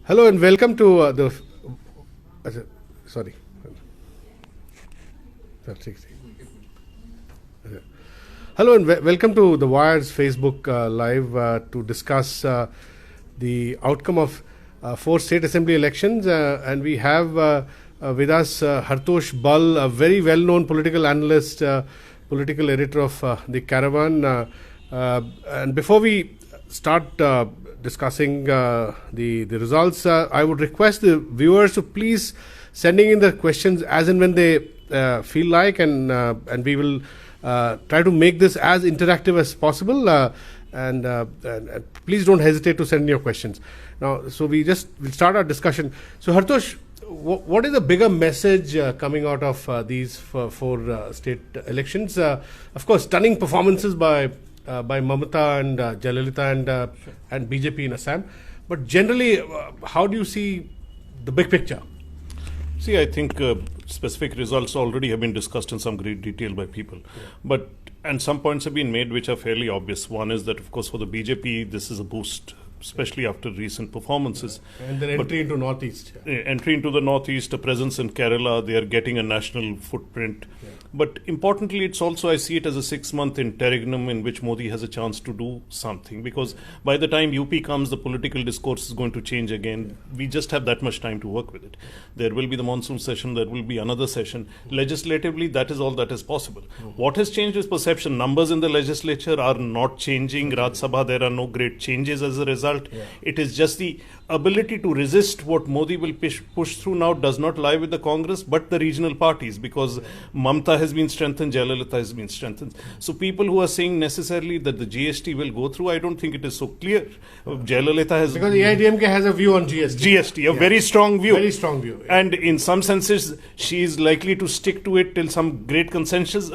Hello and welcome to sorry. Hello and welcome to the Wire's Facebook Live to discuss the outcome of 4 state assembly elections. And we have with us Hartosh Bal, a very well-known political analyst, political editor of The Caravan. And before we start discussing the results, I would request the viewers to please sending in their questions as and when they feel like, and we will try to make this as interactive as possible. And please don't hesitate to send in your questions. Now, so we'll start our discussion. So, Hartosh, what is the bigger message coming out of these four state elections? Of course, stunning performances by Mamata and Jayalalitha and BJP in Assam. But generally, how do you see the big picture? See, I think specific results already have been discussed in some great detail by people. Yeah. And some points have been made which are fairly obvious. One is that, of course, for the BJP, this is a boost, especially after recent performances. And their entry into Northeast. Entry into the Northeast, a presence in Kerala, they are getting a national footprint. Yeah. But importantly, it's also, I see it as a 6-month interregnum in which Modi has a chance to do something. Because by the time UP comes, the political discourse is going to change again. Yeah. We just have that much time to work with it. There will be the monsoon session, there will be another session. Legislatively, that is all that is possible. What has changed is perception. Numbers in the legislature are not changing. Rajya Sabha, there are no great changes as a result. Yeah. It is just the ability to resist what Modi will push through now does not lie with the Congress but the regional parties, because Mamata has been strengthened, Jayalalitha has been strengthened. So people who are saying necessarily that the GST will go through, I don't think it is so clear. Jayalalitha has... Because the AIDMK has a view on GST. Very strong view. Very strong view. Yeah. And in some senses, she is likely to stick to it till some great concessions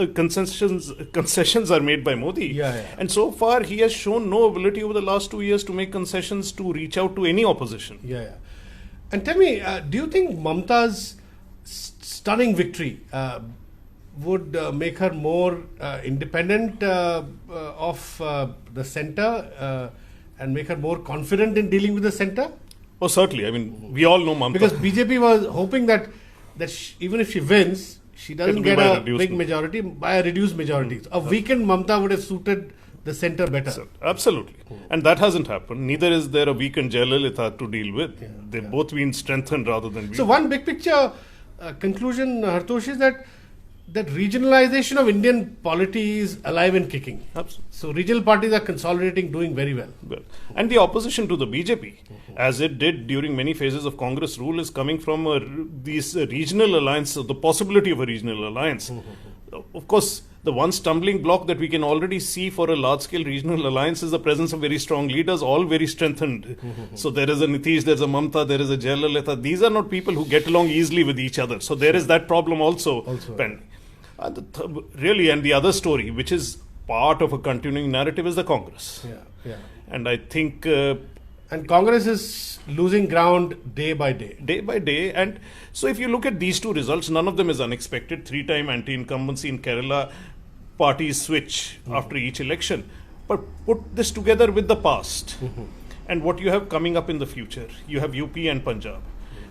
are made by Modi. Yeah. And so far, he has shown no ability over the last 2 years to make concessions to reach out to any opposition. Yeah. And tell me, do you think Mamata's stunning victory would make her more independent of the centre and make her more confident in dealing with the centre? Oh, certainly. I mean, we all know Mamata. Because BJP was hoping that even if she wins, she doesn't get a big majority, by a reduced majority. A weakened Mamata would have suited the centre better. Absolutely. And that hasn't happened. Neither is there a weakened Jayalalitha to deal with. They've both been strengthened rather than weakened. So one big picture conclusion, Hartosh, is that regionalization of Indian polity is alive and kicking. Absolutely. So regional parties are consolidating, doing very well. And the opposition to the BJP, as it did during many phases of Congress rule, is coming from these regional alliances, the possibility of a regional alliance. Of course, the one stumbling block that we can already see for a large-scale regional alliance is the presence of very strong leaders, all very strengthened. So there is a Nitish, there is a Mamata, there is a Jayalalitha. These are not people who get along easily with each other. So there is that problem also pending. Really, and the other story, which is part of a continuing narrative, is the Congress. And I think... and Congress is losing ground day by day. Day by day. And so if you look at these two results, none of them is unexpected. 3-time anti-incumbency in Kerala, parties switch after each election. But put this together with the past and what you have coming up in the future. You have UP and Punjab.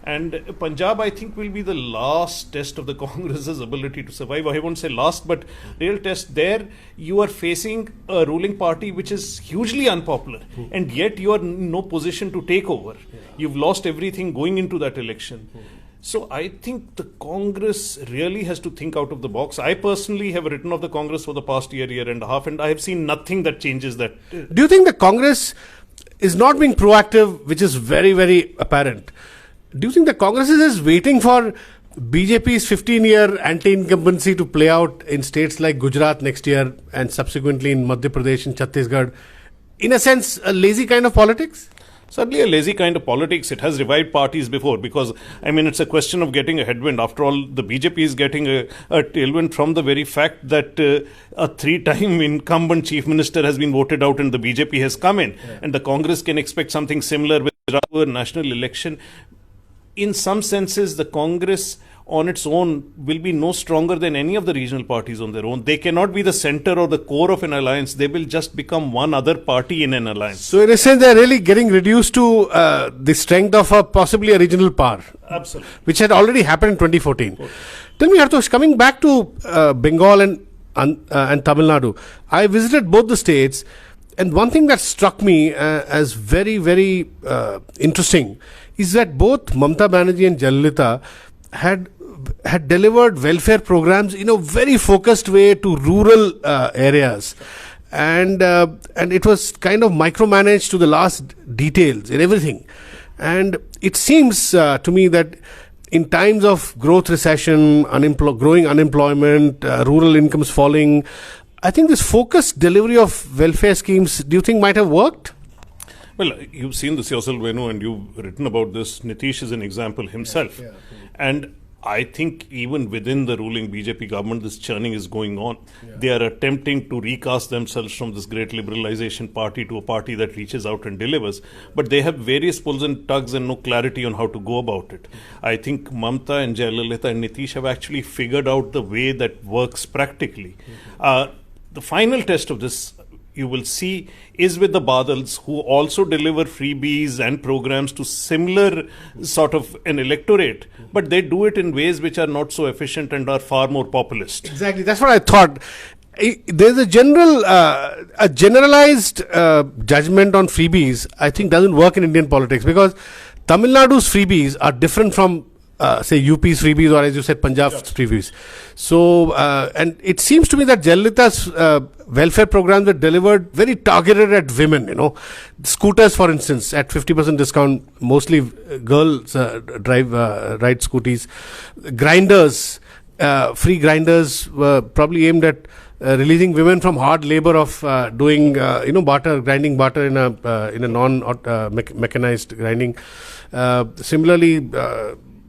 And Punjab, I think, will be the last test of the Congress's ability to survive. I won't say last, but real test. There, you are facing a ruling party which is hugely unpopular, and yet you are in no position to take over. You've lost everything going into that election. So I think the Congress really has to think out of the box. I personally have written of the Congress for the past year and a half, and I have seen nothing that changes that. Do you think the Congress is not being proactive, which is very, very apparent? Do you think the Congress is just waiting for BJP's 15-year anti-incumbency to play out in states like Gujarat next year and subsequently in Madhya Pradesh and Chhattisgarh? In a sense, a lazy kind of politics? Certainly a lazy kind of politics. It has revived parties before because, I mean, it's a question of getting a headwind. After all, the BJP is getting a tailwind from the very fact that a 3-time incumbent chief minister has been voted out and the BJP has come in. And the Congress can expect something similar with a national election. In some senses, the Congress on its own will be no stronger than any of the regional parties on their own. They cannot be the center or the core of an alliance. They will just become one other party in an alliance. So in a sense, they're really getting reduced to the strength of possibly a regional power. Absolutely. Which had already happened in 2014. Okay. Tell me, Hartosh, coming back to Bengal and Tamil Nadu, I visited both the states, and one thing that struck me as very, very interesting is that both Mamata Banerjee and Jayalalitha had delivered welfare programs in a very focused way to rural areas, and it was kind of micromanaged to the last details in everything. And it seems to me that in times of growth recession, growing unemployment, rural incomes falling, I think this focused delivery of welfare schemes, do you think might have worked? Well, you've seen this yourself, Venu, and you've written about this. Nitish is an example himself. Yeah. And I think even within the ruling BJP government, this churning is going on. Yeah. They are attempting to recast themselves from this great liberalization party to a party that reaches out and delivers. But they have various pulls and tugs and no clarity on how to go about it. I think Mamata and Jayalalitha and Nitish have actually figured out the way that works practically. The final test of this, you will see, is with the Badals, who also deliver freebies and programs to similar sort of an electorate, but they do it in ways which are not so efficient and are far more populist. Exactly, that's what I thought. There's a generalized judgment on freebies, I think doesn't work in Indian politics, because Tamil Nadu's freebies are different from say UP's freebies, or as you said, Punjab's freebies. So, and it seems to me that Jayalalitha's welfare programs were delivered very targeted at women, Scooters, for instance, at 50% discount, mostly girls ride scooties. Grinders, free grinders were probably aimed at releasing women from hard labor of doing, grinding butter in a non-mechanized grinding. Similarly,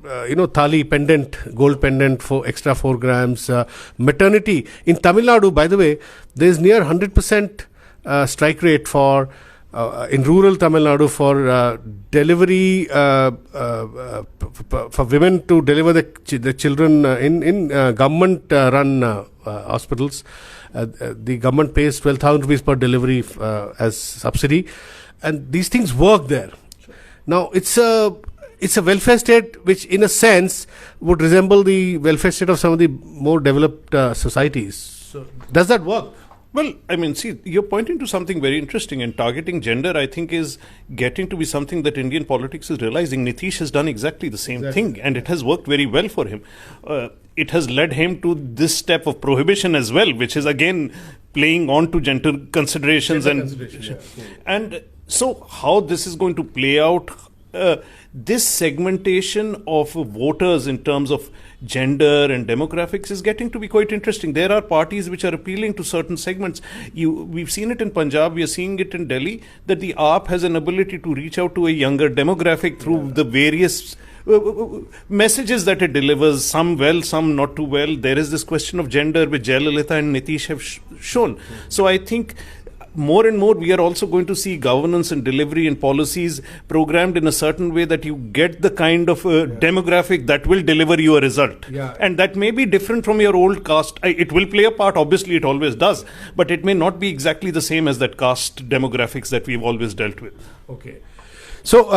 thali pendant, gold pendant for extra 4 grams. Maternity. In Tamil Nadu, by the way, there is near 100% strike rate for in rural Tamil Nadu for delivery for women to deliver the children in government run hospitals. The government pays 12,000 rupees per delivery as subsidy, and these things work there. Now it's a welfare state which in a sense would resemble the welfare state of some of the more developed societies. So does that work? Well, I mean, see, you're pointing to something very interesting, and targeting gender, I think, is getting to be something that Indian politics is realizing. Nitish has done exactly the same thing, and it has worked very well for him. It has led him to this step of prohibition as well, which is again playing on to gender considerations. And so how this is going to play out, this segmentation of voters in terms of gender and demographics is getting to be quite interesting. There are parties which are appealing to certain segments. We've seen it in Punjab, we are seeing it in Delhi, that the AAP has an ability to reach out to a younger demographic through the various messages that it delivers, some well, some not too well. There is this question of gender which Jayalalitha and Nitish have shown. So I think more and more we are also going to see governance and delivery and policies programmed in a certain way that you get the kind of demographic that will deliver you a result. And that may be different from your old caste. It will play a part, obviously it always does, but it may not be exactly the same as that caste demographics that we've always dealt with. Okay. So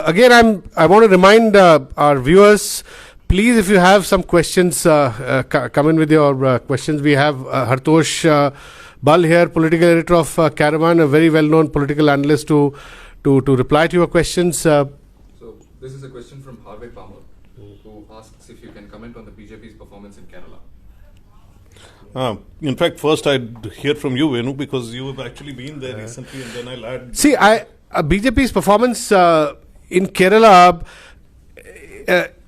again, I want to remind our viewers, please, if you have some questions, come in with your questions. We have Hartosh Bal here, political editor of Caravan, a very well-known political analyst to reply to your questions. So this is a question from Harvey Palmer, who asks if you can comment on the BJP's performance in Kerala. In fact, first I'd hear from you, Venu, because you have actually been there recently, and then I'll add. See, BJP's performance in Kerala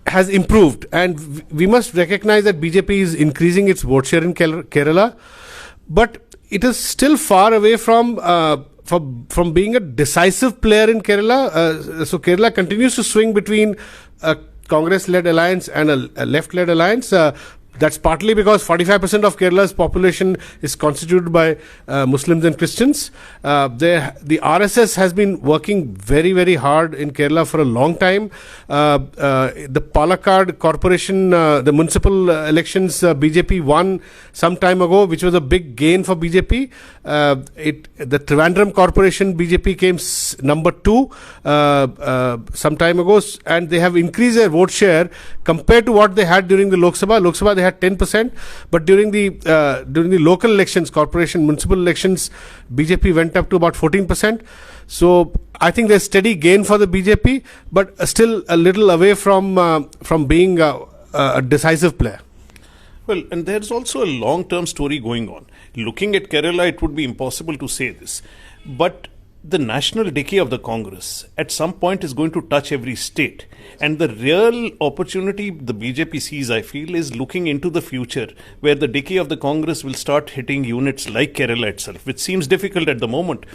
has improved, and we must recognize that BJP is increasing its vote share in Kerala, but it is still far away from being a decisive player in Kerala. So Kerala continues to swing between a Congress-led alliance and a left-led alliance. That's partly because 45% of Kerala's population is constituted by Muslims and Christians. The RSS has been working very, very hard in Kerala for a long time. The Palakkad Corporation, the municipal elections, BJP won some time ago, which was a big gain for BJP. The Trivandrum Corporation, BJP came number 2 some time ago, and they have increased their vote share compared to what they had during the Lok Sabha. Lok Sabha they had 10%, but during the local elections, corporation, municipal elections, BJP went up to about 14%. So I think there's steady gain for the BJP, but still a little away from being a decisive player. Well, and there's also a long-term story going on. Looking at Kerala, it would be impossible to say this, but the national decay of the Congress at some point is going to touch every state. And the real opportunity the BJP sees, I feel, is looking into the future, where the decay of the Congress will start hitting units like Kerala itself, which seems difficult at the moment.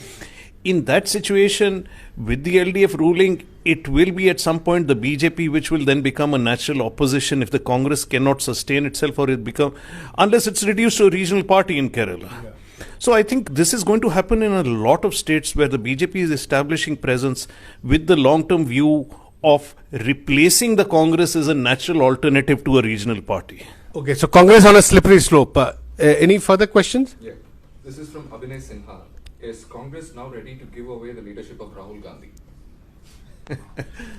In that situation, with the LDF ruling, it will be at some point the BJP which will then become a natural opposition if the Congress cannot sustain itself, or unless it's reduced to a regional party in Kerala. Yeah. So I think this is going to happen in a lot of states where the BJP is establishing presence with the long-term view of replacing the Congress as a natural alternative to a regional party. Okay, so Congress on a slippery slope. Any further questions? Yeah, this is from Abhinay Sinha. Is Congress now ready to give away the leadership of Rahul Gandhi?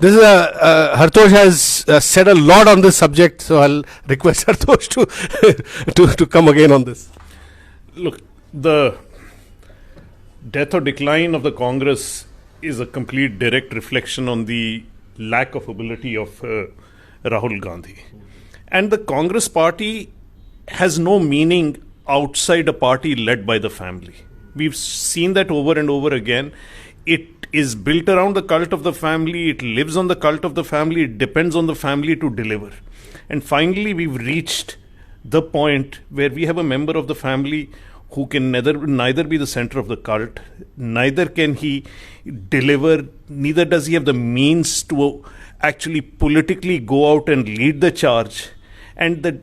This is Hartosh has said a lot on this subject, so I'll request Hartosh to come again on this. Look, the death or decline of the Congress is a complete direct reflection on the lack of ability of Rahul Gandhi. And the Congress party has no meaning outside a party led by the family. We've seen that over and over again. It is built around the cult of the family. It lives on the cult of the family. It depends on the family to deliver. And finally, we've reached the point where we have a member of the family who can neither be the center of the cult, neither can he deliver, neither does he have the means to actually politically go out and lead the charge. And that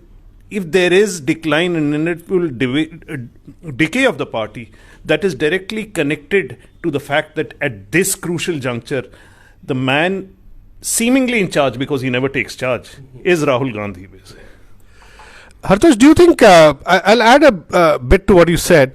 if there is decline and inevitable decay of the party, that is directly connected to the fact that at this crucial juncture, the man seemingly in charge, because he never takes charge, is Rahul Gandhi. Hartosh, do you think, I'll add a bit to what you said,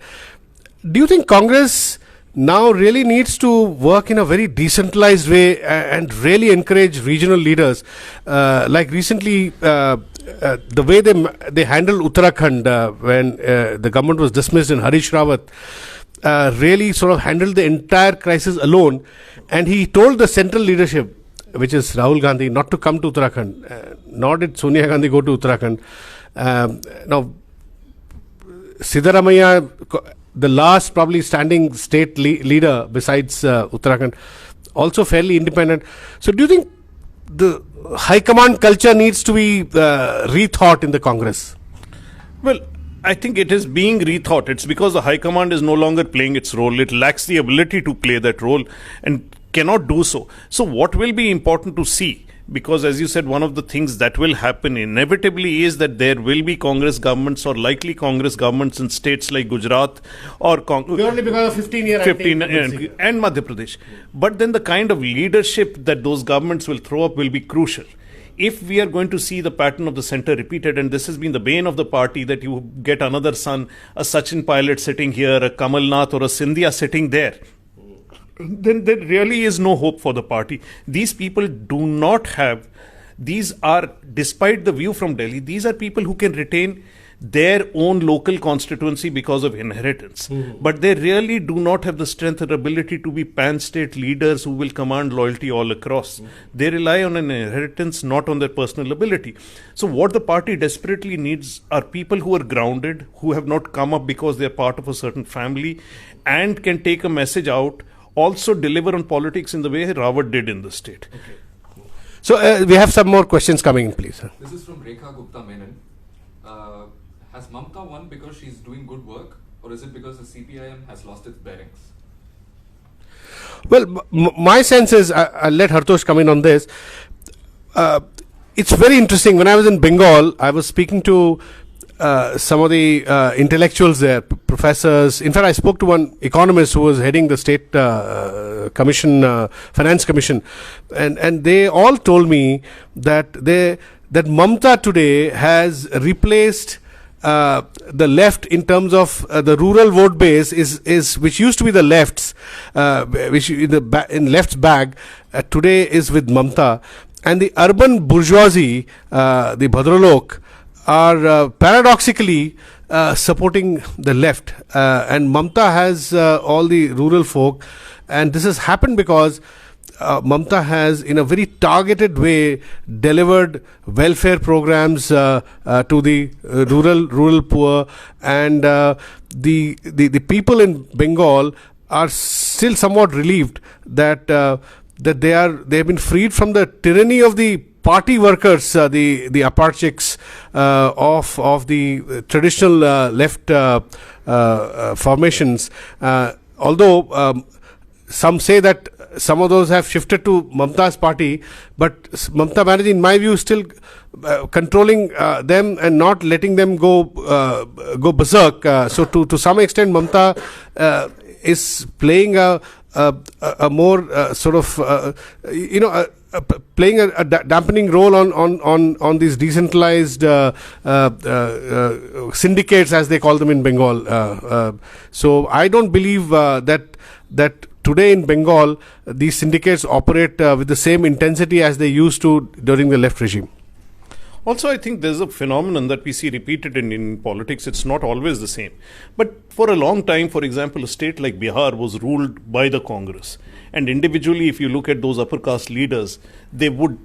do you think Congress now really needs to work in a very decentralized way and really encourage regional leaders? Like recently, the way they handled Uttarakhand when the government was dismissed and Harish Rawat really sort of handled the entire crisis alone, and he told the central leadership, which is Rahul Gandhi, not to come to Uttarakhand, nor did Sonia Gandhi go to Uttarakhand. Now, Siddaramaiah, the last probably standing state leader besides Uttarakhand, also fairly independent. So do you think the high command culture needs to be rethought in the Congress? Well, I think it is being rethought. It's because the high command is no longer playing its role. It lacks the ability to play that role and cannot do so. So what will be important to see? Because as you said, one of the things that will happen inevitably is that there will be Congress governments or likely Congress governments in states like Gujarat or purely because of 15-year and Madhya Pradesh. But then the kind of leadership that those governments will throw up will be crucial. If we are going to see the pattern of the centre repeated, and this has been the bane of the party, that you get another son, a Sachin Pilot sitting here, a Kamal Nath or a Scindia sitting there, then there really is no hope for the party. These people do not have, these are, despite the view from Delhi, these are people who can retain their own local constituency because of inheritance. But they really do not have the strength or ability to be pan-state leaders who will command loyalty all across. They rely on an inheritance, not on their personal ability. So what the party desperately needs are people who are grounded, who have not come up because they are part of a certain family and can take a message out, also deliver on politics in the way Rawat did in the state. Okay. So we have some more questions coming in, please. This is from Rekha Gupta Menon. Has Mamta won because she's doing good work, or is it because the CPIM has lost its bearings? Well, my sense is, I'll let Hartosh come in on this. it's very interesting. When I was in Bengal, I was speaking to some of the intellectuals there, professors. In fact, I spoke to one economist who was heading the state commission, finance commission, and they all told me that Mamta today has replaced the left in terms of the rural vote base is which used to be the left's, which in left's bag, today is with Mamta, and the urban bourgeoisie, the Bhadralok, are paradoxically supporting the left, and Mamta has all the rural folk, and this has happened because Mamta has, in a very targeted way, delivered welfare programs to the rural poor, and the people in Bengal are still somewhat relieved that they have been freed from the tyranny of the party workers, the aparchiks of the traditional left formations. Although some say that some of those have shifted to Mamta's party, but Mamta Banerjee, in my view, is still controlling them and not letting them go berserk. So to some extent, Mamta is playing a more sort of playing a dampening role on these decentralized syndicates, as they call them in Bengal. So I don't believe that today in Bengal these syndicates operate with the same intensity as they used to during the left regime. Also, I think there's a phenomenon that we see repeated in politics. It's not always the same. But for a long time, for example, a state like Bihar was ruled by the Congress. And individually, if you look at those upper caste leaders, they would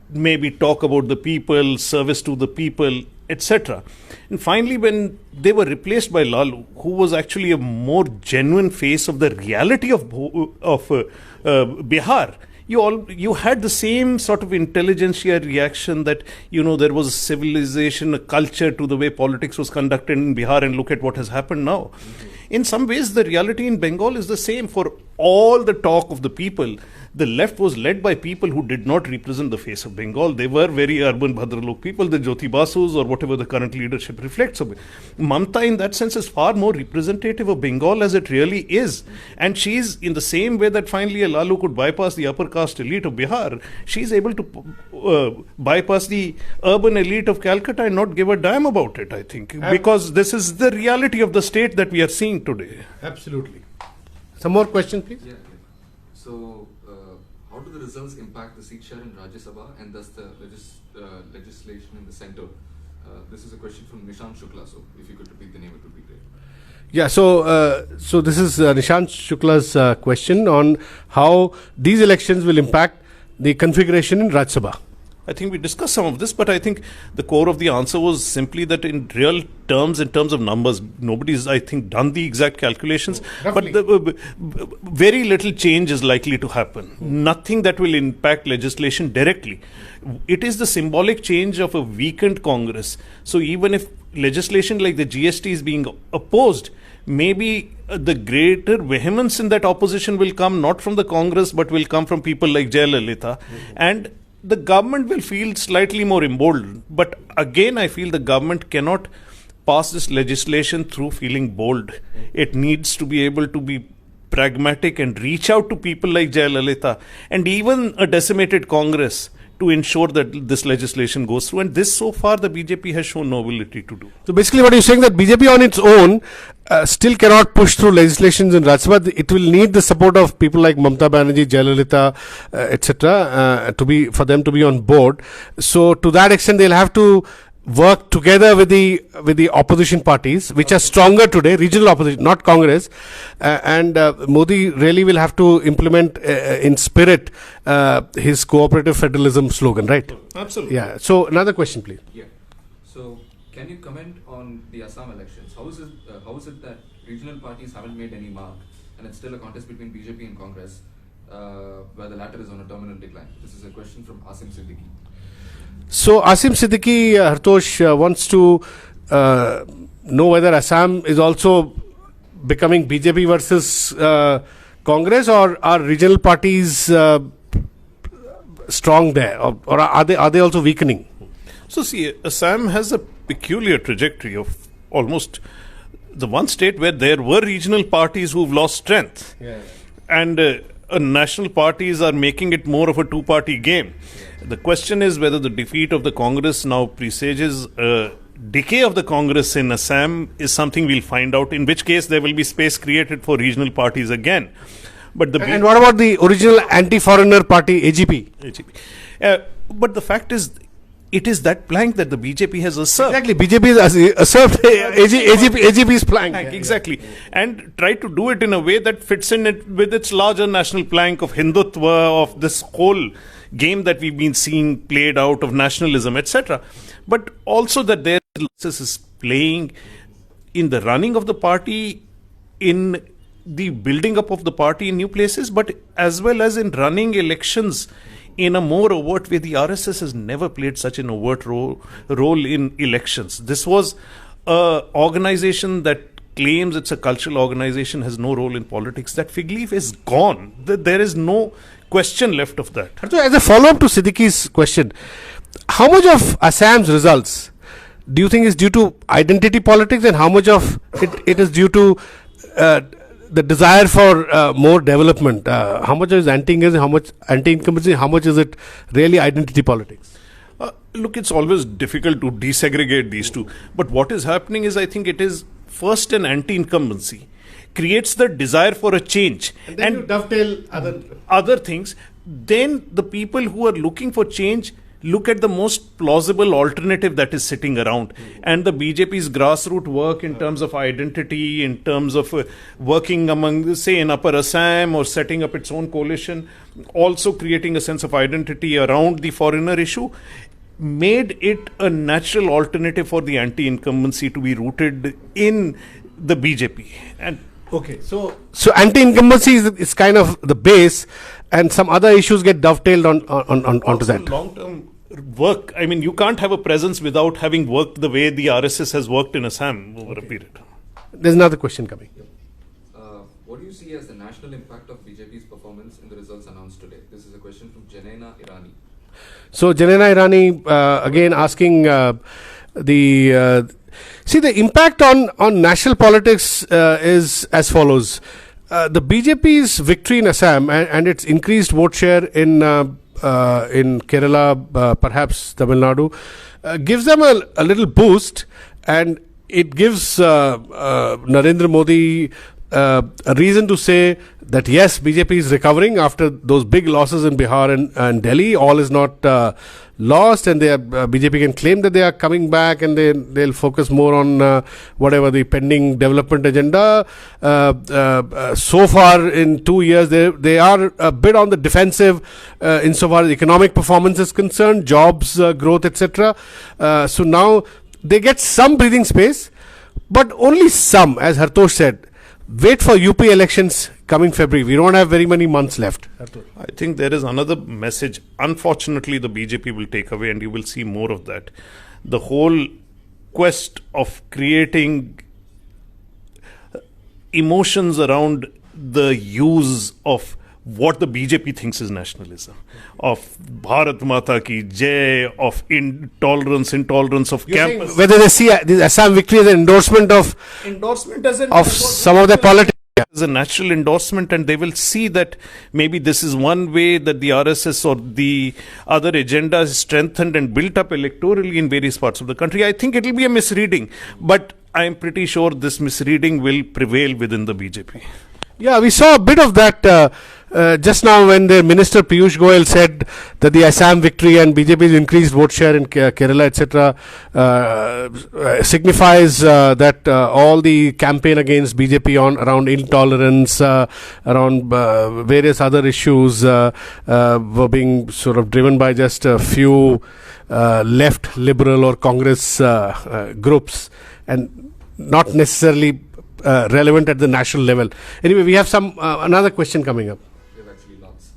maybe talk about the people, service to the people, etc. And finally, when they were replaced by Lalu, who was actually a more genuine face of the reality of Bihar, you had the same sort of intelligentsia reaction that, there was a civilization, a culture to the way politics was conducted in Bihar, and look at what has happened now. In some ways, the reality in Bengal is the same. For all the talk of the people, the left was led by people who did not represent the face of Bengal. They were very urban Bhadralok people, the Jyoti Basus or whatever the current leadership reflects of it. Mamta, in that sense, is far more representative of Bengal as it really is. And she's, in the same way that finally a Lalu could bypass the upper caste elite of Bihar, she's able to bypass the urban elite of Calcutta and not give a damn about it, I think. Because this is the reality of the state that we are seeing today. Absolutely. Some more questions, please? Yeah. So, how do the results impact the seat share in Rajya Sabha and thus the legislation in the centre? This is a question from Nishant Shukla. So, if you could repeat the name, it would be great. Yeah, so this is Nishant Shukla's question on how these elections will impact the configuration in Rajya Sabha. I think we discussed some of this, but I think the core of the answer was simply that in real terms, in terms of numbers, nobody's, I think, done the exact calculations. But very little change is likely to happen. Nothing that will impact legislation directly. It is the symbolic change of a weakened Congress. So even if legislation like the GST is being opposed, maybe the greater vehemence in that opposition will come not from the Congress, but will come from people like Jayalalitha. And the government will feel slightly more emboldened. But again, I feel the government cannot pass this legislation through feeling bold. It needs to be able to be pragmatic and reach out to people like Jayalalitha and even a decimated Congress to ensure that this legislation goes through. And this, so far, the BJP has shown no ability to do. So basically what you're saying, that BJP on its own still cannot push through legislations in Rajya Sabha. It will need the support of people like Mamta Banerjee, Jayalalitha, etc. For them to be on board. So to that extent, they'll have to work together with the opposition parties, which are stronger today, regional opposition, not Congress, and Modi really will have to implement in spirit his cooperative federalism slogan, right? Absolutely. Yeah. So another question, please. Yeah. So can you comment on the Assam elections? How is it that regional parties haven't made any mark, and it's still a contest between BJP and Congress, where the latter is on a terminal decline? This is a question from Asim Siddiqui. So Asim Siddiqui, Hartosh, wants to know whether Assam is also becoming BJP versus Congress, or are regional parties strong there, or are they also weakening? So, see, Assam has a peculiar trajectory of almost the one state where there were regional parties who've lost strength. And national parties are making it more of a two-party game. The question is whether the defeat of the Congress now presages decay of the Congress in Assam is something we'll find out, in which case there will be space created for regional parties again. But and what about the original anti-foreigner party, AGP? But the fact is, it is that plank that the BJP has usurped. Exactly, BJP has usurped AGP's plank. Exactly. And try to do it in a way that fits in it with its larger national plank of Hindutva, of this whole game that we've been seeing played out of nationalism, etc. But also that their losses is playing in the running of the party, in the building up of the party in new places, but as well as in running elections in a more overt way. The RSS has never played such an overt role in elections. This was an organization that claims it's a cultural organization, has no role in politics. That fig leaf is gone. There is no question left of that. So, as a follow-up to Siddiqui's question, how much of Assam's results do you think is due to identity politics, and how much of it is due to the desire for more development? How much is anti-incumbency, how much anti-incumbency, how much is it really identity politics? Look, it's always difficult to desegregate these two. But what is happening is, I think it is first an anti-incumbency creates the desire for a change. And then you dovetail other things. Then the people who are looking for change look at the most plausible alternative that is sitting around. And the BJP's grassroots work in terms of identity, in terms of working among, say, in Upper Assam, or setting up its own coalition, also creating a sense of identity around the foreigner issue, made it a natural alternative for the anti-incumbency to be rooted in the BJP. And okay, so anti-incumbency is kind of the base, and some other issues get dovetailed onto that. Long-term work. I mean, you can't have a presence without having worked the way the RSS has worked in Assam over a period. There's another question coming. What do you see as the national impact of BJP's performance in the results announced today? This is a question from Janaina Irani. So Janaina Irani again asking see, the impact on national politics is as follows. The BJP's victory in Assam and its increased vote share in Kerala, perhaps Tamil Nadu, gives them a little boost, and it gives Narendra Modi a reason to say that yes, BJP is recovering after those big losses in Bihar and Delhi. All is not lost, and BJP can claim that they are coming back, and they'll focus more on whatever the pending development agenda. So far in 2 years, they are a bit on the defensive insofar as economic performance is concerned, jobs growth, etc. So now they get some breathing space, but only some, as Hartosh said. Wait for UP elections coming February. We don't have very many months left. I think there is another message. Unfortunately, the BJP will take away, and you will see more of that. The whole quest of creating emotions around the use of what the BJP thinks is nationalism, of Bharat Mata ki Jai, of intolerance of campus. Whether they see the Assam victory as an endorsement of some of their politics. As a natural endorsement, and they will see that maybe this is one way that the RSS or the other agenda is strengthened and built up electorally in various parts of the country. I think it will be a misreading, but I am pretty sure this misreading will prevail within the BJP. Yeah, we saw a bit of that just now when the Minister Piyush Goyal said that the Assam victory and BJP's increased vote share in Kerala, etc., signifies that all the campaign against BJP around intolerance, around various other issues were being sort of driven by just a few left, liberal or Congress groups, and not necessarily relevant at the national level. Anyway, we have another question coming up. We have actually lots.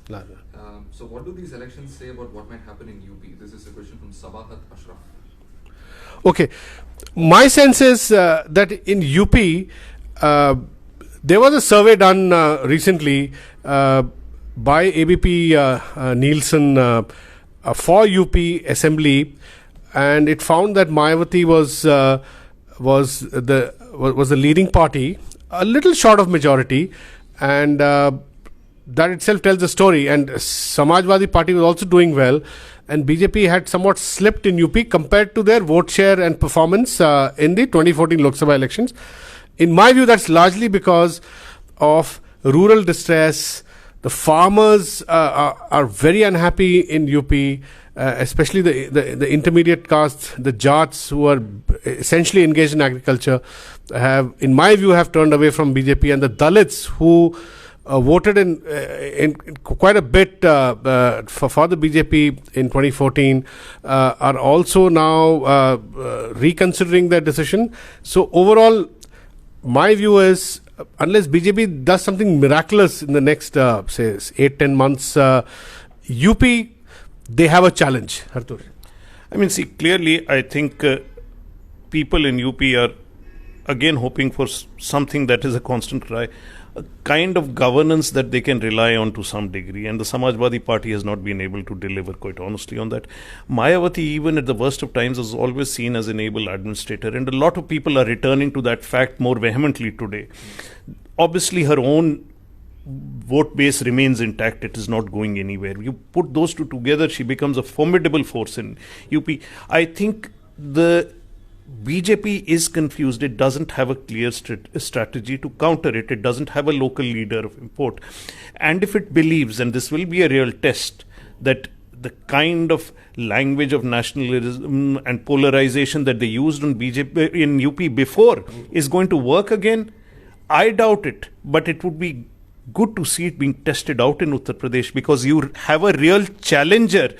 So what do these elections say about what might happen in UP? This is a question from Sabahat Ashraf. Okay. My sense is that in UP, there was a survey done recently by ABP Nielsen for UP Assembly, and it found that Mayawati was the leading party, a little short of majority, and that itself tells the story. And Samajwadi Party was also doing well, and BJP had somewhat slipped in UP compared to their vote share and performance in the 2014 Lok Sabha elections. In my view, that's largely because of rural distress. The farmers are very unhappy in UP, especially the intermediate castes, the Jats who are essentially engaged in agriculture, have, in my view, have turned away from BJP, and the Dalits who voted in quite a bit for the BJP in 2014 are also now reconsidering their decision. So overall, my view is, unless BJP does something miraculous in the next, say, 8-10 months, UP, they have a challenge. Hartosh. I mean, see, clearly, I think people in UP are again hoping for something that is a constant cry, a kind of governance that they can rely on to some degree, and the Samajwadi Party has not been able to deliver, quite honestly, on that. Mayawati, even at the worst of times, was always seen as an able administrator, and a lot of people are returning to that fact more vehemently today. Obviously, her own vote base remains intact. It is not going anywhere. You put those two together, she becomes a formidable force in UP. I think the BJP is confused. It doesn't have a clear strategy to counter it. It doesn't have a local leader of import. And if it believes, and this will be a real test, that the kind of language of nationalism and polarization that they used in BJP in UP before is going to work again, I doubt it. But it would be good to see it being tested out in Uttar Pradesh, because you have a real challenger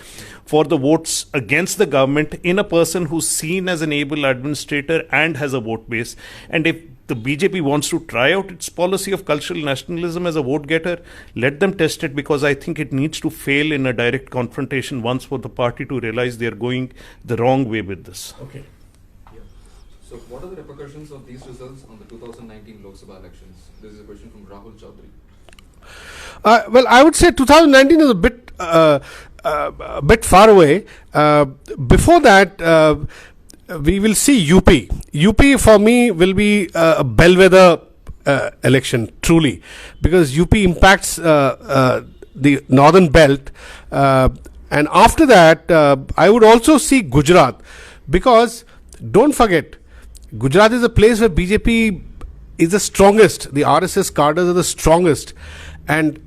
for the votes against the government in a person who's seen as an able administrator and has a vote base. And if the BJP wants to try out its policy of cultural nationalism as a vote getter, let them test it, because I think it needs to fail in a direct confrontation once for the party to realize they're going the wrong way with this. Okay. Yeah. So what are the repercussions of these results on the 2019 Lok Sabha elections? This is a question from Rahul Chaudhary. Well, I would say 2019 is a bit far away. Before that, we will see UP. UP for me will be a bellwether election, truly, because UP impacts the northern belt. And after that, I would also see Gujarat, because don't forget, Gujarat is a place where BJP is the strongest. The RSS cadres are the strongest. And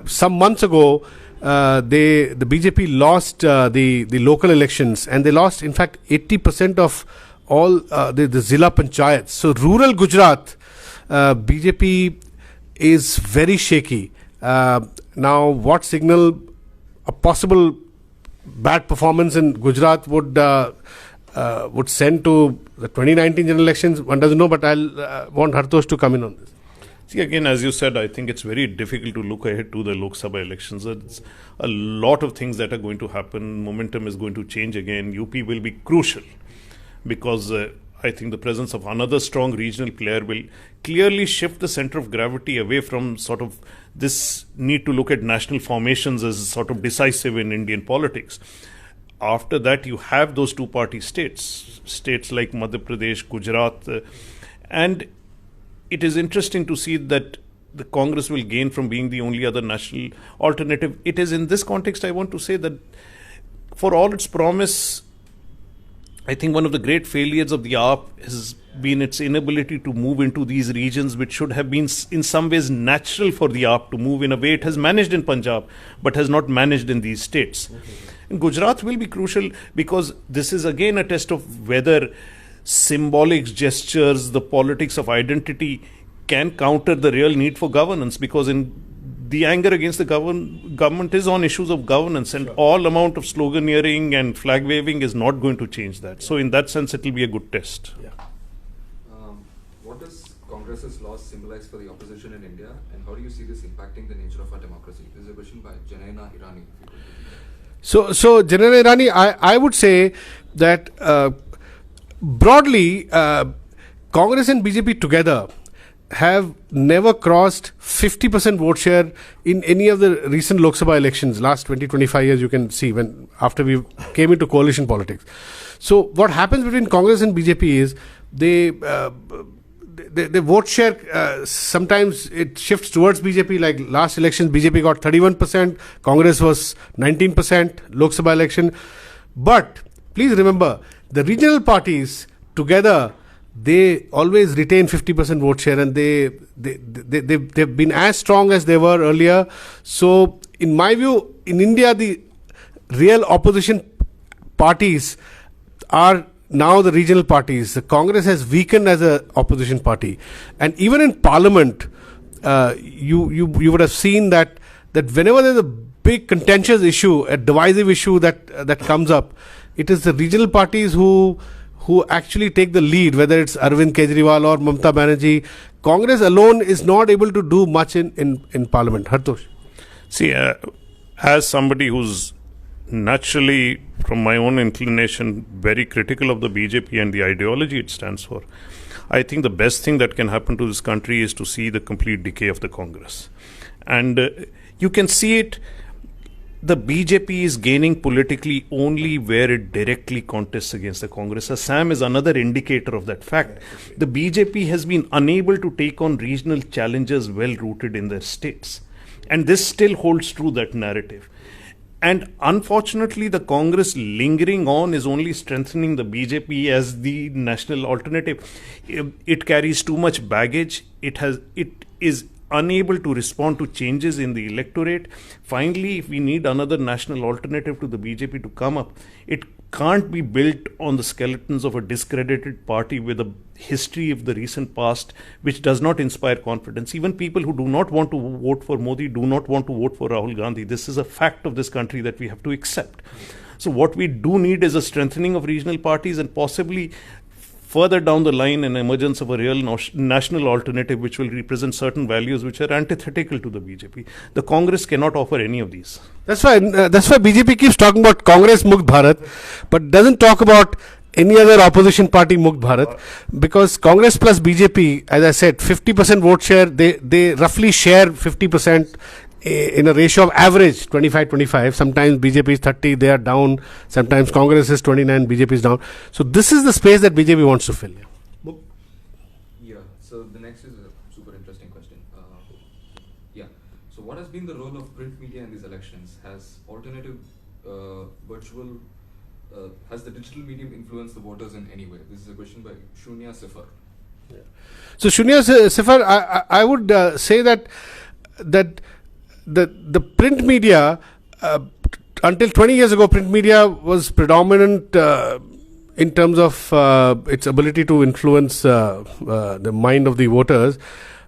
some months ago, the BJP lost the local elections, and they lost, in fact, 80% of all the Zilla Panchayats. So rural Gujarat, BJP is very shaky. Now, what signal a possible bad performance in Gujarat would send to the 2019 general elections, one doesn't know, but I'll want Hartosh to come in on this. See, again, as you said, I think it's very difficult to look ahead to the Lok Sabha elections. It's a lot of things that are going to happen. Momentum is going to change again. UP will be crucial, because I think the presence of another strong regional player will clearly shift the center of gravity away from sort of this need to look at national formations as sort of decisive in Indian politics. After that, you have those two-party states like Madhya Pradesh, Gujarat, and it is interesting to see that the Congress will gain from being the only other national alternative. It is in this context I want to say that for all its promise, I think one of the great failures of the AAP has been its inability to move into these regions which should have been in some ways natural for the AAP to move in a way it has managed in Punjab but has not managed in these states. And Gujarat will be crucial, because this is again a test of whether symbolic gestures, the politics of identity, can counter the real need for governance, because in the anger against the government is on issues of governance, and all amount of sloganeering and flag waving is not going to change that. So in that sense, it will be a good test. Yeah. What does Congress's loss symbolize for the opposition in India, and how do you see this impacting the nature of our democracy? This is a question by Janaina Irani. So Janaina Irani, I would say that broadly, Congress and BJP together, have never crossed 50% vote share in any of the recent Lok Sabha elections. Last 20-25 years, you can see after we came into coalition politics. So what happens between Congress and BJP is the vote share, sometimes it shifts towards BJP. Like last elections, BJP got 31%, Congress was 19%, Lok Sabha election. But please remember, the regional parties together, they always retain 50% vote share, and they've been as strong as they were earlier. So in my view, in India, the real opposition parties are now the regional parties. The Congress has weakened as an opposition party, and even in Parliament, you would have seen that whenever there's a big contentious issue, a divisive issue that comes up, it is the regional parties who actually take the lead, whether it's Arvind Kejriwal or Mamata Banerjee. Congress alone is not able to do much in Parliament. Hartosh. See, as somebody who's naturally, from my own inclination, very critical of the BJP and the ideology it stands for, I think the best thing that can happen to this country is to see the complete decay of the Congress. And you can see it. The BJP is gaining politically only where it directly contests against the Congress. Assam is another indicator of that fact. The BJP has been unable to take on regional challenges well rooted in their states. And this still holds true, that narrative. And unfortunately, the Congress lingering on is only strengthening the BJP as the national alternative. It carries too much baggage. It is unable to respond to changes in the electorate. Finally, if we need another national alternative to the BJP to come up, it can't be built on the skeletons of a discredited party with a history of the recent past, which does not inspire confidence. Even people who do not want to vote for Modi do not want to vote for Rahul Gandhi. This is a fact of this country that we have to accept. So what we do need is a strengthening of regional parties, and possibly further down the line, an emergence of a real national alternative which will represent certain values which are antithetical to the BJP. The Congress cannot offer any of these. That's why BJP keeps talking about Congress Mukt Bharat, but doesn't talk about any other opposition party Mukt Bharat, because Congress plus BJP, as I said, 50% vote share, they roughly share 50% in a ratio of average 25-25. Sometimes BJP is 30, they are down. Sometimes Congress is 29, BJP is down. So this is the space that BJP wants to fill. Yeah. So the next is a super interesting question. So what has been the role of print media in these elections? Has has the digital medium influenced the voters in any way? This is a question by Shunya Sifar. Yeah. So Shunya Sifar, I would say that the print media, until 20 years ago, print media was predominant in terms of its ability to influence the mind of the voters.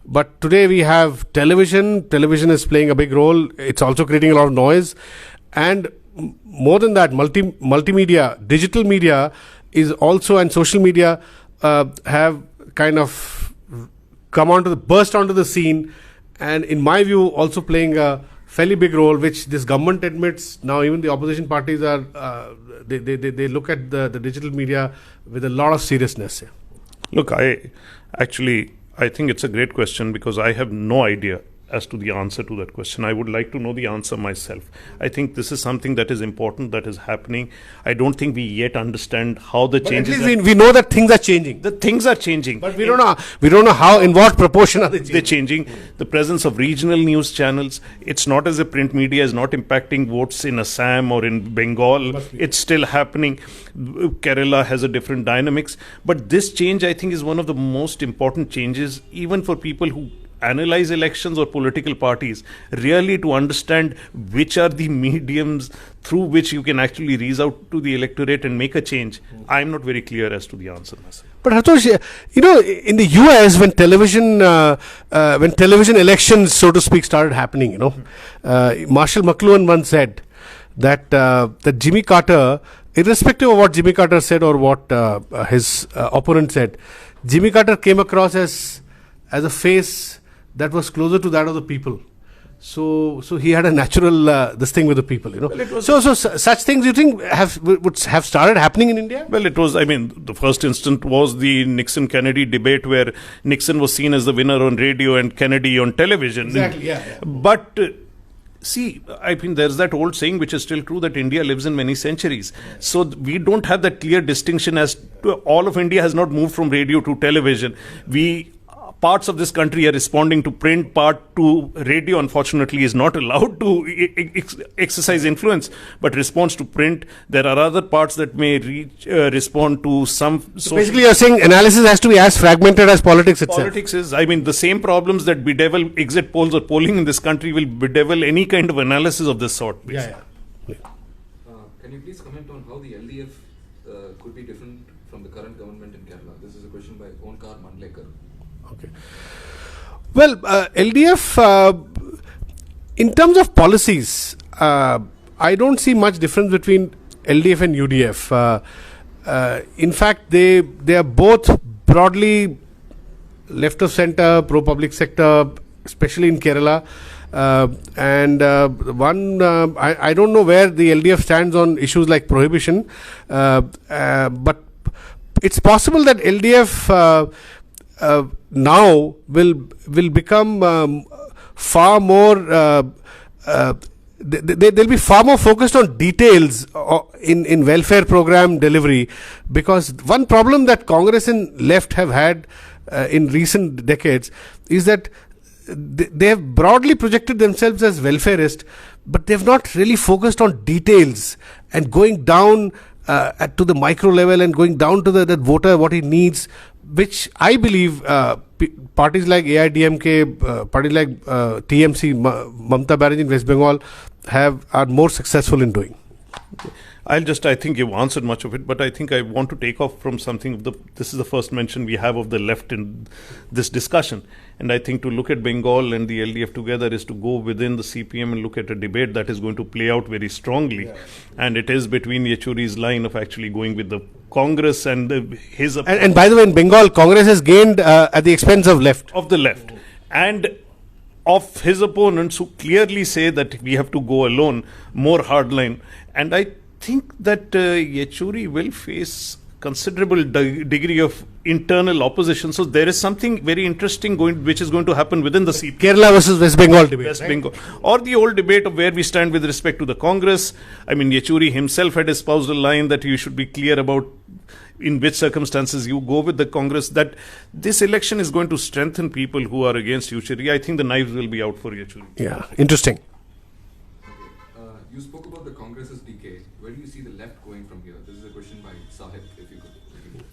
But today we have television. Television is playing a big role. It's also creating a lot of noise. And more than that, multimedia, digital media is also, and social media have kind of burst onto the scene, and in my view also playing a fairly big role, which this government admits. Now even the opposition parties are they look at the digital media with a lot of seriousness. Look, I think it's a great question, because I have no idea as to the answer to that question. I would like to know the answer myself. I think this is something that is important, that is happening. I don't think we yet understand how the changes. At least we know that things are changing. The things are changing, but we don't know how, in what proportion are they changing. They're changing. The presence of regional news channels. It's not as if print media is not impacting votes in Assam or in Bengal. It's still happening. Kerala has a different dynamics. But this change, I think, is one of the most important changes, even for people who analyze elections or political parties, really to understand which are the mediums through which you can actually reach out to the electorate and make a change. I'm not very clear as to the answer myself. But Hartosh, in the US, when television elections, so to speak, started happening, Marshall McLuhan once said that Jimmy Carter, irrespective of what Jimmy Carter said or what his opponent said, Jimmy Carter came across as a face that was closer to that of the people. So he had a natural this thing with the people, you know. Well, Such things you think would have started happening in India? Well, it was, I mean, the first instant was the Nixon-Kennedy debate where Nixon was seen as the winner on radio and Kennedy on television. Exactly, yeah. But see, I mean, there's that old saying which is still true, that India lives in many centuries. So we don't have that clear distinction as to all of India has not moved from radio to television. Parts of this country are responding to print, part to radio, unfortunately, is not allowed to exercise influence, but responds to print. There are other parts that may respond to some... So basically, you're saying analysis has to be as fragmented as politics itself. Politics is, I mean, the same problems that bedevil exit polls or polling in this country will bedevil any kind of analysis of this sort. Yeah. Can you please comment on how the LDF could be different from the current government in Kerala? This is a question by Onkar Mandlekar. Okay. Well, LDF, in terms of policies, I don't see much difference between LDF and UDF. In fact, they are both broadly left of center, pro-public sector, especially in Kerala. I don't know where the LDF stands on issues like prohibition, but it's possible that LDF now will become far more they'll be far more focused on details in welfare program delivery, because one problem that Congress and left have had in recent decades is that they have broadly projected themselves as welfarist, but they've not really focused on details and going down to the micro level and going down to that voter, what he needs, which I believe parties like AIDMK, parties like TMC, Mamata Banerjee in West Bengal are more successful in doing. I think you've answered much of it, but I think I want to take off from something. This is the first mention we have of the left in this discussion. And I think to look at Bengal and the LDF together is to go within the CPM and look at a debate that is going to play out very strongly. Yeah. And it is between Yechuri's line of actually going with the Congress and his... And by the way, in Bengal, Congress has gained at the expense of left. Of the left. And of his opponents who clearly say that we have to go alone, more hardline. And I think that Yechuri will face considerable degree of internal opposition. So there is something very interesting which is going to happen within the CPM. Kerala versus West Bengal debate. West Bengal. Or the old debate of where we stand with respect to the Congress. I mean, Yechuri himself had espoused a line that you should be clear about in which circumstances you go with the Congress, that this election is going to strengthen people who are against Yechuri. I think the knives will be out for Yechuri. Yeah, interesting. Okay. You spoke about the Congress's decay. Where do you see the left going from here? This is a question by Sahib, if you could.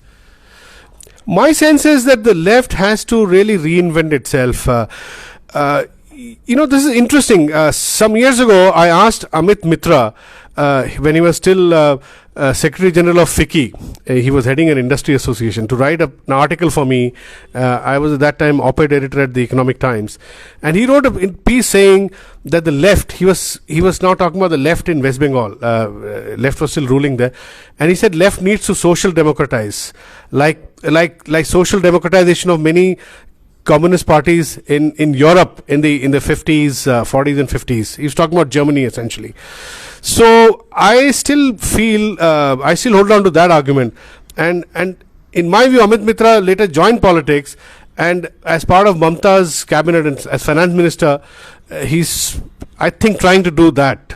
My sense is that the left has to really reinvent itself. This is interesting. Some years ago, I asked Amit Mitra, when he was still Secretary General of FICCI, he was heading an industry association, to write an article for me. I was at that time op-ed editor at the Economic Times, and he wrote a piece saying that the left, he was now talking about the left in West Bengal, left was still ruling there, and he said left needs to social democratize, like social democratization of many communist parties in Europe in the 50s, 40s and 50s. He was talking about Germany essentially. So I still feel, I still hold on to that argument. And in my view, Amit Mitra later joined politics, and as part of Mamata's cabinet and as finance minister, he's, I think, trying to do that.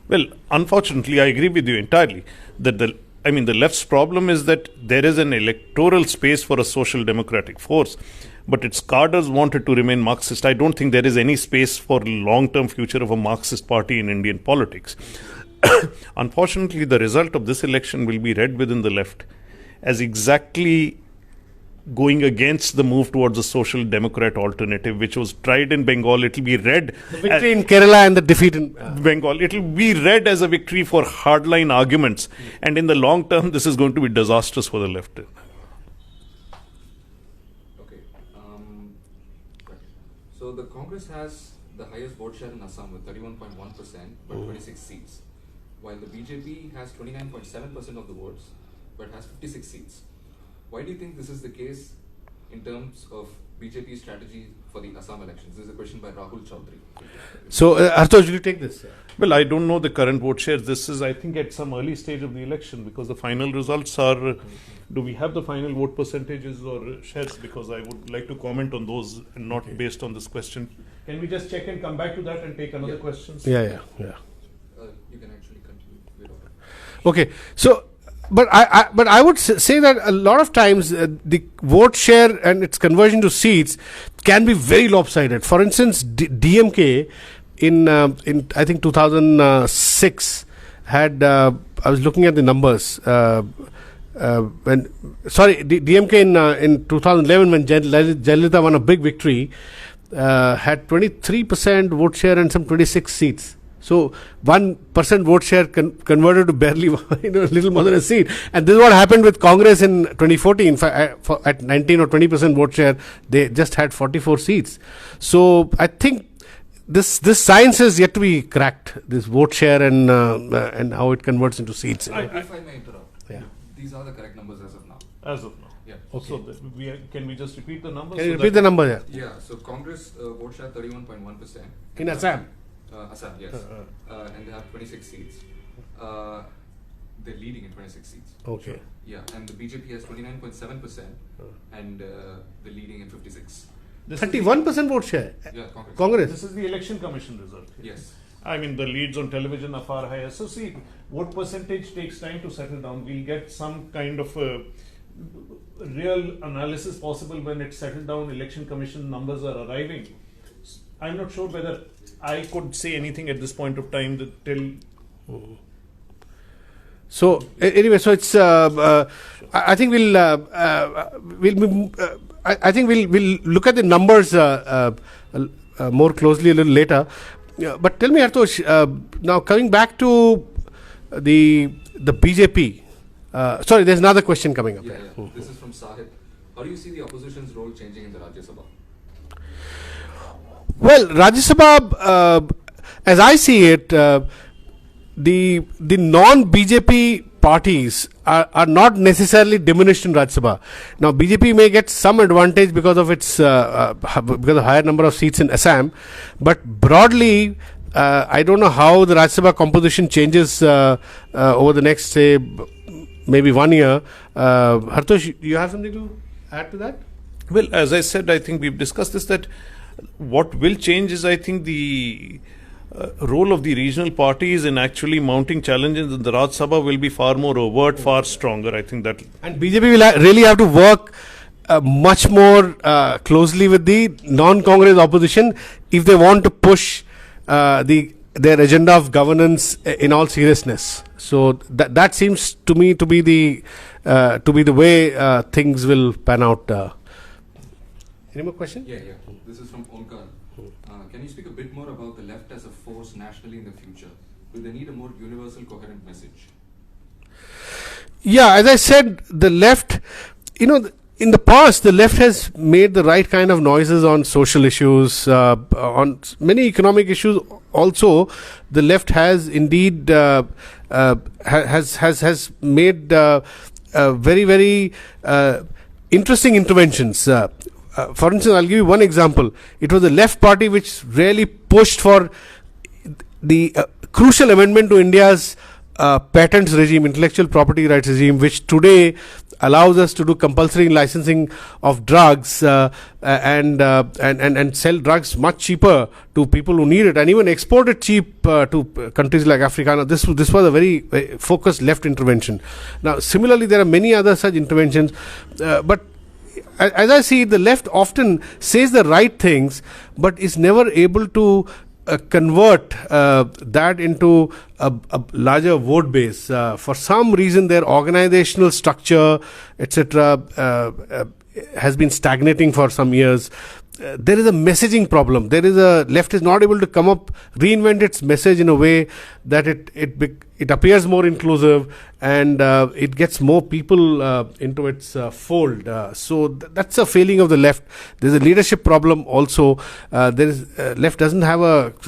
Well, unfortunately, I agree with you entirely that the left's problem is that there is an electoral space for a social democratic force, but its cadres wanted to remain Marxist. I don't think there is any space for long-term future of a Marxist party in Indian politics. Unfortunately, the result of this election will be read within the left as exactly going against the move towards a social democrat alternative, which was tried in Bengal. It will be read... The victory in Kerala and the defeat in Bengal. It will be read as a victory for hardline arguments. And in the long term, this is going to be disastrous for the left. Okay. So the Congress has the highest vote share in Assam with 31.1%, but 26 seats. While the BJP has 29.7% of the votes, but has 56 seats. Why do you think this is the case in terms of BJP's strategy for the Assam elections? This is a question by Rahul Chaudhary. So, Hartosh, will you take this? Well, I don't know the current vote shares. This is, I think, at some early stage of the election because the final results are. Do we have the final vote percentages or shares? Because I would like to comment on those and not based on this question. Can we just check and come back to that and take another question? Yeah. You can actually continue. Wait over. Okay, so but I would say that a lot of times the vote share and its conversion to seats can be very lopsided. For instance, DMK in I think 2006 had I was looking at the numbers DMK in 2011 when Jayalalitha won a big victory had 23% vote share and some 26 seats. So 1% vote share converted to barely a little more than a seat. And this is what happened with Congress in 2014. At 19 or 20% vote share, they just had 44 seats. So I think this science has yet to be cracked. This vote share and how it converts into seats. If I may interrupt, Yeah. these are the correct numbers as of now. As of now. Yeah. Okay. So can we just repeat the numbers? Can you repeat the number there? Yeah. So Congress vote share 31.1%. In Assam? Assam, yes. And they have 26 seats. They're leading in 26 seats. Okay. Yeah, and the BJP has 29.7% and they're leading in 56. 31% vote share. Yeah, Congress. Congress. This is the election commission result. Yes. I mean, the leads on television are far higher. So, see, vote percentage takes time to settle down. We'll get some kind of a real analysis possible when it's settled down. Election commission numbers are arriving. I'm not sure whether I could say anything at this point of time that till. So anyway, so it's. I think we'll look at the numbers more closely a little later. But tell me, Hartosh, now coming back to the BJP. Sorry, there's another question coming up. Yeah. This is from Sahit. How do you see the opposition's role changing in the Rajya Sabha? Well, Rajya Sabha, as I see it, the non-BJP parties are not necessarily diminished in Rajya Sabha. Now, BJP may get some advantage because of its because of higher number of seats in Assam, but broadly, I don't know how the Rajya Sabha composition changes over the next, say, maybe 1 year. Hartosh, you have something to add to that? Well, as I said, I think we've discussed this, that what will change is, I think, the role of the regional parties in actually mounting challenges in the Rajya Sabha will be far more overt, far stronger. I think that. And BJP will really have to work much more closely with the non-Congress opposition if they want to push their agenda of governance in all seriousness. So that seems to me to be the way things will pan out. Any more questions? Yeah. This is from Onkar. Can you speak a bit more about the left as a force nationally in the future? Will they need a more universal, coherent message? Yeah, as I said, the left, in the past, the left has made the right kind of noises on social issues, on many economic issues. Also, the left has indeed has made very, very interesting interventions. For instance, I'll give you one example. It was the left party which really pushed for the crucial amendment to India's patents regime, intellectual property rights regime, which today allows us to do compulsory licensing of drugs and sell drugs much cheaper to people who need it, and even export it cheap to countries like Africa. Now, this was a very focused left intervention. Now, similarly, there are many other such interventions, but as I see it, the left often says the right things, but is never able to convert that into a larger vote base. For some reason, their organizational structure, etc., has been stagnating for some years. There is a messaging problem. Left is not able to reinvent its message in a way that it appears more inclusive and it gets more people into its fold. So that's a failing of the left. There's a leadership problem also. Left doesn't have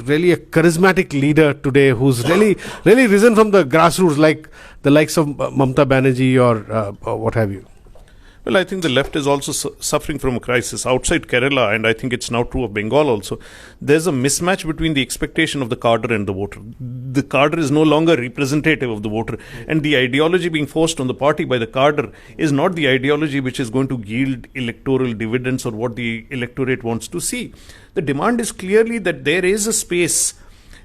really a charismatic leader today who's really risen from the grassroots, like the likes of Mamata Banerjee or what have you. Well, I think the left is also suffering from a crisis outside Kerala, and I think it's now true of Bengal also. There's a mismatch between the expectation of the cadre and the voter. The cadre is no longer representative of the voter, and the ideology being forced on the party by the cadre is not the ideology which is going to yield electoral dividends or what the electorate wants to see. The demand is clearly that there is a space.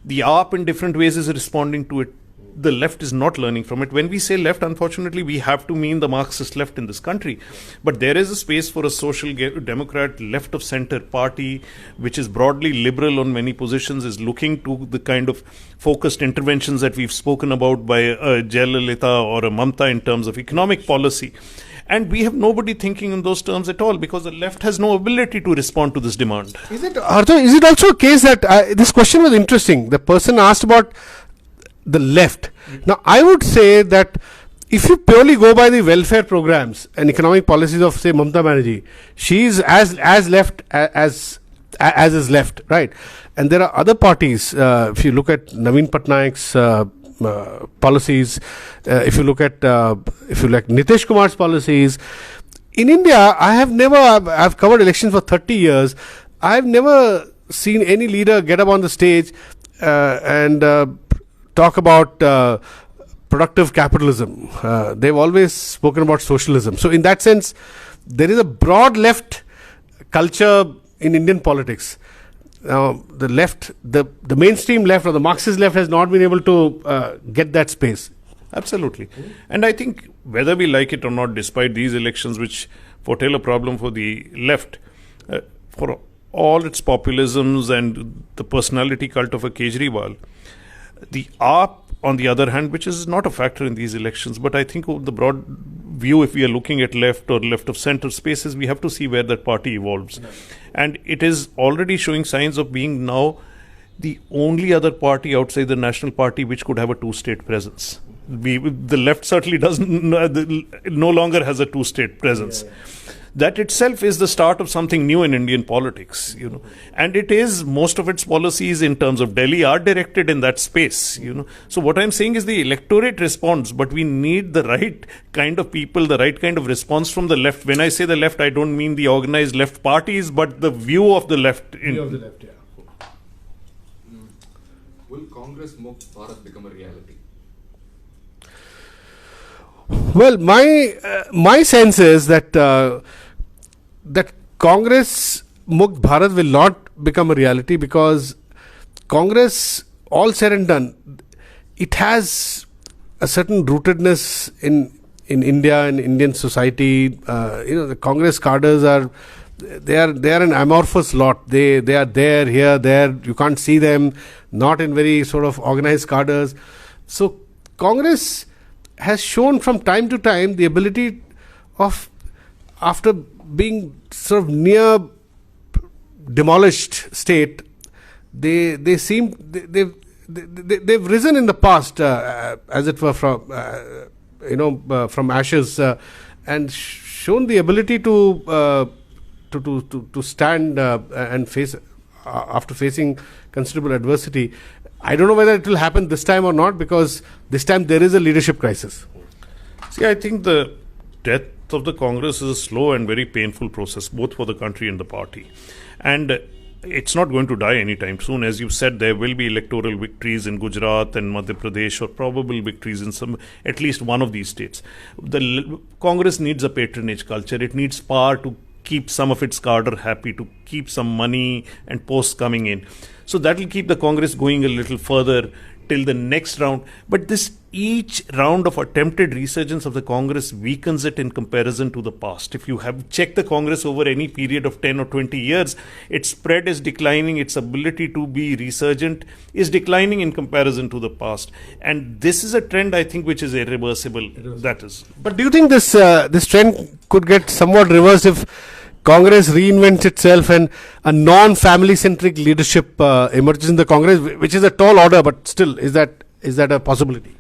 The AAP in different ways is responding to it. The left is not learning from it. When we say left, unfortunately, we have to mean the Marxist left in this country. But there is a space for a social democrat, left of center party, which is broadly liberal on many positions, is looking to the kind of focused interventions that we've spoken about by Jayalalitha or a Mamta in terms of economic policy. And we have nobody thinking in those terms at all because the left has no ability to respond to this demand. Is it also a case that this question was interesting? The person asked about the left. Now, I would say that if you purely go by the welfare programs and economic policies of, say, Mamta Banerjee, she is as left as is left, right? And there are other parties. If you look at Naveen Patnaik's policies, if you look at Nitish Kumar's policies, in India, I've covered elections for 30 years. I've never seen any leader get up on the stage and talk about productive capitalism. They've always spoken about socialism. So in that sense, there is a broad left culture in Indian politics. The left, the mainstream left or the Marxist left has not been able to get that space. Absolutely. And I think whether we like it or not, despite these elections which foretell a problem for the left, for all its populisms and the personality cult of a Kejriwal, the AAP, on the other hand, which is not a factor in these elections, but I think the broad view, if we are looking at left or left of center spaces, we have to see where that party evolves. And it is already showing signs of being now the only other party outside the National Party which could have a two-state presence. The left certainly no longer has a two-state presence. That itself is the start of something new in Indian politics, and it is, most of its policies in terms of Delhi are directed in that space, So what I'm saying is the electorate responds, but we need the right kind of people, the right kind of response from the left. When I say the left, I don't mean the organized left parties, but the view of the left. Will Congress Mukt Bharat become a reality? Well, my sense is that that Congress Mukt Bharat will not become a reality because Congress, all said and done, it has a certain rootedness in India and Indian society. The Congress cadres are an amorphous lot. They are there, here, there. You can't see them. Not in very sort of organized cadres. So Congress has shown from time to time the ability of, after being sort of near demolished state, they've risen in the past, as it were, from ashes, and shown the ability to stand and face after facing considerable adversity. I don't know whether it will happen this time or not, because this time there is a leadership crisis. See, I think the death of the Congress is a slow and very painful process, both for the country and the party. And it's not going to die anytime soon. As you said, there will be electoral victories in Gujarat and Madhya Pradesh, or probable victories in at least one of these states. The Congress needs a patronage culture. It needs power to keep some of its cadre happy, to keep some money and posts coming in. So that will keep the Congress going a little further till the next round. But each round of attempted resurgence of the Congress weakens it in comparison to the past. If you have checked the Congress over any period of 10 or 20 years, its spread is declining, its ability to be resurgent is declining in comparison to the past. And this is a trend, I think, which is irreversible. That is. But do you think this trend could get somewhat reversed if Congress reinvents itself and a non-family-centric leadership emerges in the Congress, which is a tall order, but still, is that a possibility?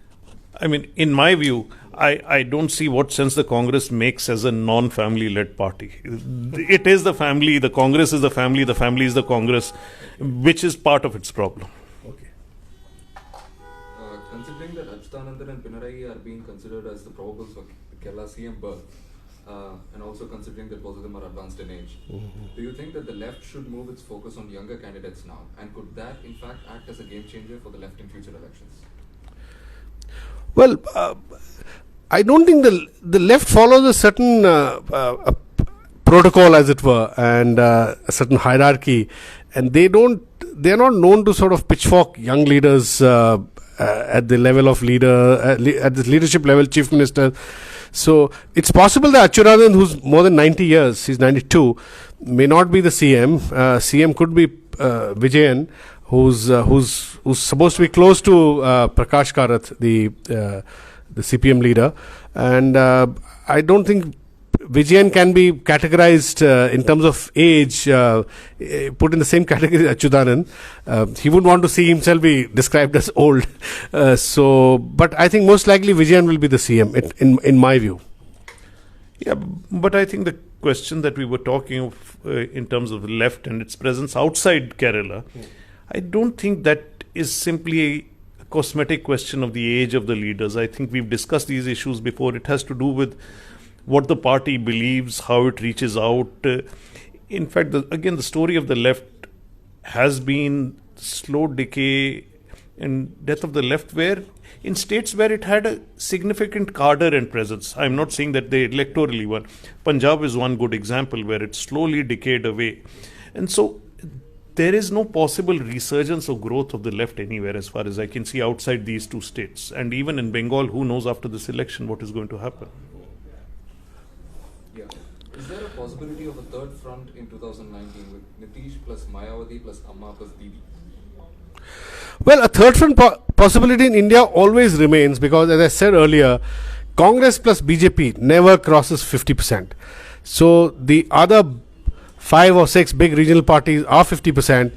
I mean, in my view, I don't see what sense the Congress makes as a non-family-led party. It is the family, the Congress is the family is the Congress, which is part of its problem. Okay. Considering that Achyutanandan and Pinarayi are being considered as the probables for Kerala CM birth, and also considering that both of them are advanced in age, do you think that the left should move its focus on younger candidates now? And could that, in fact, act as a game changer for the left in future elections? Well, I don't think the left follows a certain protocol, as it were, and a certain hierarchy, and they are not known to sort of pitchfork young leaders at the level of at the leadership level, chief minister. So it's possible that Achyutanand, who's more than 90 years, he's 92, may not be the CM. CM could be Vijayan, who's supposed to be close to Prakash Karath, the CPM leader, and I don't think Vijayan can be categorized in terms of age, put in the same category as Achyutanand. He wouldn't want to see himself be described as old. But I think most likely Vijayan will be the CM, in my view. Yeah, but I think the question that we were talking of in terms of the left and its presence outside Kerala, I don't think that is simply a cosmetic question of the age of the leaders. I think we've discussed these issues before. It has to do with what the party believes, how it reaches out. In fact, again, the story of the left has been slow decay and death of the left, where in states where it had a significant cadre and presence. I'm not saying that they electorally won. Punjab is one good example where it slowly decayed away. And so there is no possible resurgence or growth of the left anywhere as far as I can see outside these two states. And even in Bengal, who knows after this election what is going to happen. Yeah. Is there a possibility of a third front in 2019 with Nitish plus Mayawati plus Amma plus Didi? Well, a third front possibility in India always remains because, as I said earlier, Congress plus BJP never crosses 50%. So the other 5 or 6 big regional parties are 50%,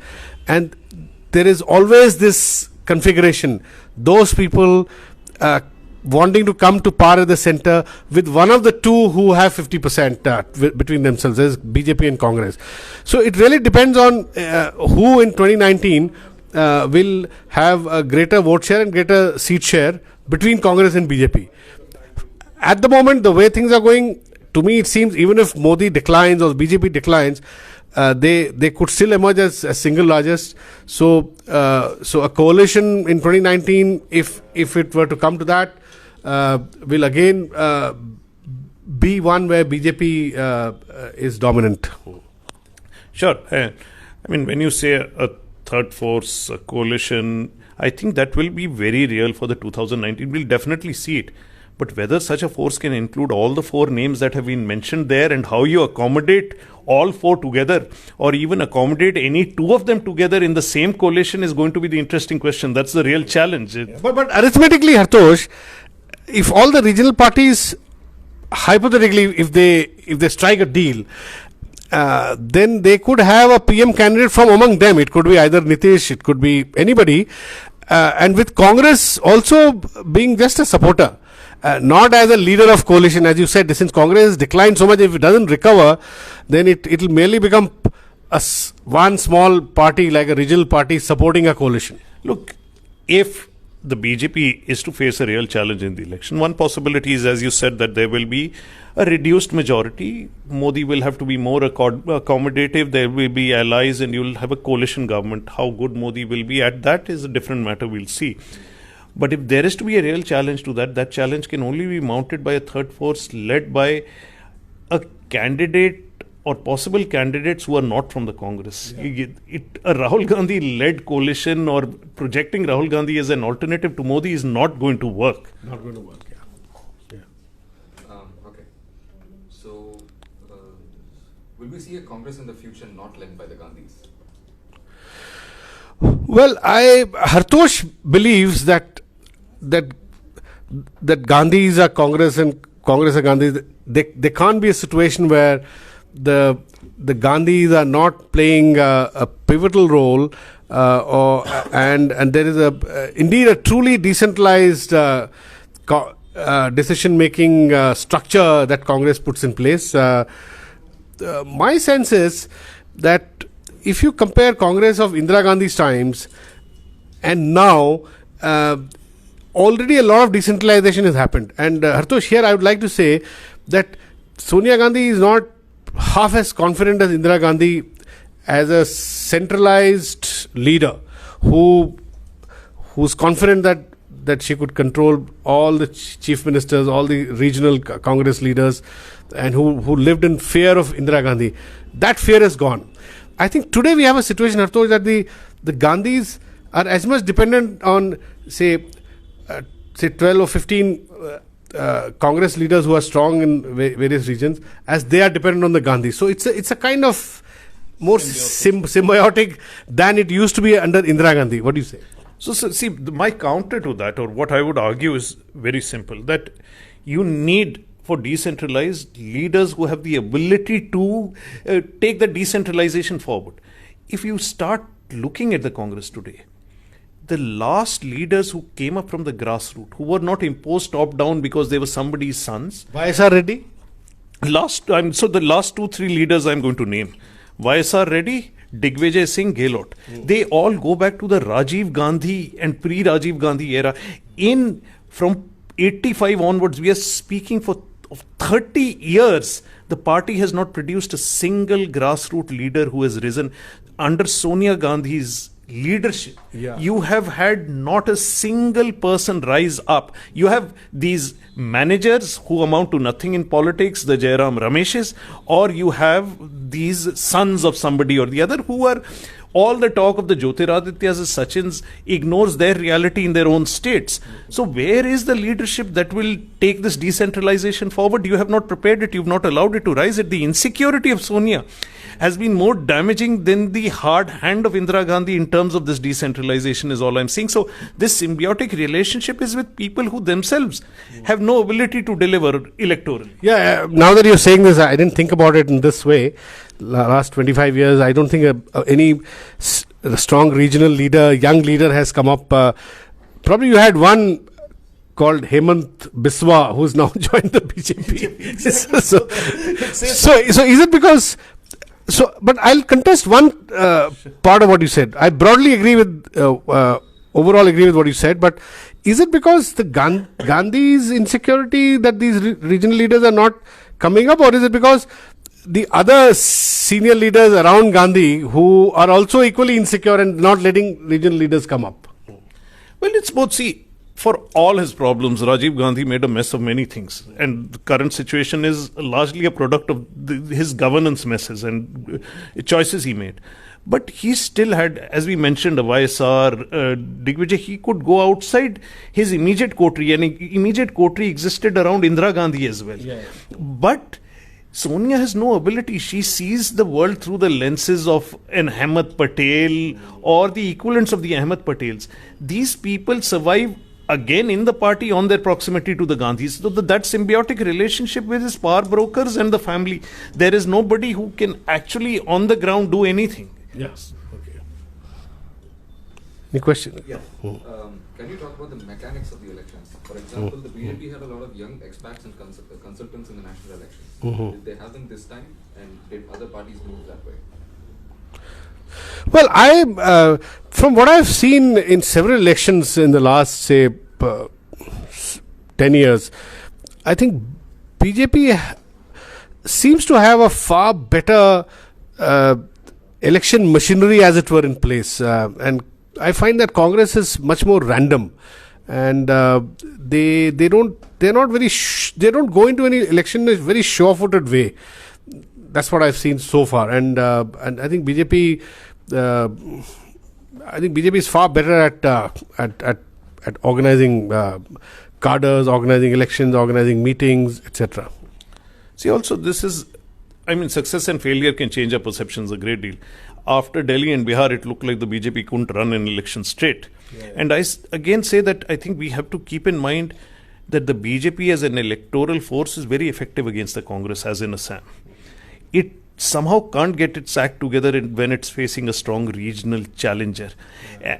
and there is always this configuration. Those people wanting to come to par at the center with one of the two who have 50% between themselves, as BJP and Congress. So it really depends on who in 2019 will have a greater vote share and greater seat share between Congress and BJP. At the moment, the way things are going, to me it seems even if Modi declines or BJP declines, they could still emerge as single largest. So a coalition in 2019, if it were to come to that, will again be one where BJP is dominant. Sure. I mean, when you say a third force, a coalition, I think that will be very real for the 2019. We'll definitely see it. But whether such a force can include all the 4 names that have been mentioned there and how you accommodate all 4 together or even accommodate any 2 of them together in the same coalition is going to be the interesting question. That's the real challenge. But arithmetically, Hartosh, if all the regional parties, hypothetically, if they strike a deal, then they could have a PM candidate from among them. It could be either Nitish, it could be anybody. And with Congress also being just a supporter, not as a leader of coalition. As you said, since Congress declined so much, if it doesn't recover, then it will merely become one small party, like a regional party, supporting a coalition. Look, if the BJP is to face a real challenge in the election, one possibility is, as you said, that there will be a reduced majority. Modi will have to be more accommodative. There will be allies and you will have a coalition government. How good Modi will be at that is a different matter. We'll see. But if there is to be a real challenge to that, that challenge can only be mounted by a third force led by a candidate or possible candidates who are not from the Congress. Yeah. A Rahul Gandhi-led coalition or projecting Rahul Gandhi as an alternative to Modi is not going to work. Not going to work, yeah. Okay. So, will we see a Congress in the future not led by the Gandhis? Well, Hartosh believes that Gandhis are Congress and Congress are Gandhis. There can't be a situation where the Gandhis are not playing a pivotal role, and there is indeed a truly decentralized decision-making structure that Congress puts in place. My sense is that if you compare Congress of Indira Gandhi's times and now, already a lot of decentralization has happened. And Hartosh, here I would like to say that Sonia Gandhi is not half as confident as Indira Gandhi as a centralized leader who's confident that she could control all the chief ministers, all the regional Congress leaders, and who lived in fear of Indira Gandhi. That fear is gone. I think today we have a situation, Hartosh, that the Gandhis are as much dependent on, say 12 or 15 Congress leaders who are strong in various regions as they are dependent on the Gandhis. So it's a kind of more symbiotic than it used to be under Indira Gandhi. What do you say? So see, my counter to that, or what I would argue, is very simple, that you need for decentralized leaders who have the ability to take the decentralization forward. If you start looking at the Congress today, the last leaders who came up from the grassroots, who were not imposed top down because they were somebody's sons. YSR Reddy? The last 2-3 leaders I'm going to name. YSR Reddy, Digvijay Singh, Gehlot. They all go back to the Rajiv Gandhi and pre-Rajiv Gandhi era. From 85 onwards, we are speaking of 30 years. The party has not produced a single grassroots leader who has risen. Under Sonia Gandhi's leadership, you have had not a single person rise up. You have these managers who amount to nothing in politics, the Jairam Rameshes, or you have these sons of somebody or the other who are all the talk of the Jyotiradityas, Sachins, ignores their reality in their own states. So where is the leadership that will take this decentralization forward? You have not prepared it. You have not allowed it to rise. The insecurity of Sonia has been more damaging than the hard hand of Indira Gandhi in terms of this decentralization, is all I'm saying. So this symbiotic relationship is with people who themselves have no ability to deliver electorally. Yeah, now that you're saying this, I didn't think about it in this way. Last 25 years, I don't think any strong regional leader, young leader has come up. Probably you had one called Hemant Biswa, who's now joined the BJP. so is it because... but I'll contest one part of what you said. I broadly agree with, overall agree with what you said, but is it because the Gandhi's insecurity that these regional leaders are not coming up, or is it because the other senior leaders around Gandhi who are also equally insecure and not letting regional leaders come up? Well, it's both. See, for all his problems, Rajiv Gandhi made a mess of many things. And the current situation is largely a product of his governance messes and choices he made. But he still had, as we mentioned, a YSR, Digvijay, he could go outside his immediate coterie, and immediate coterie existed around Indira Gandhi as well. Yeah. But Sonia has no ability. She sees the world through the lenses of an Ahmed Patel or the equivalents of the Ahmed Patels. These people survive again in the party on their proximity to the Gandhis. So that symbiotic relationship with his power brokers and the family, there is nobody who can actually on the ground do anything. Yes. Okay. Any question? Yeah. Can you talk about the mechanics of the elections? For example, the BJP had a lot of young expats and consultants in the national elections. Did they have them this time? And did other parties move that way? Well, from what I've seen in several elections in the last, say, 10 years, I think BJP seems to have a far better election machinery, as it were, in place. And I find that Congress is much more random, and they don't go into any election in a very sure-footed way. That's what I've seen so far, and I think BJP. I think BJP is far better at organizing cadres, organizing elections, organizing meetings, etc. See, also this is, success and failure can change our perceptions a great deal. After Delhi and Bihar, it looked like the BJP couldn't run an election straight. Yeah. And I again say that I think we have to keep in mind that the BJP as an electoral force is very effective against the Congress, as in Assam. It somehow can't get its act together when it's facing a strong regional challenger. Yeah.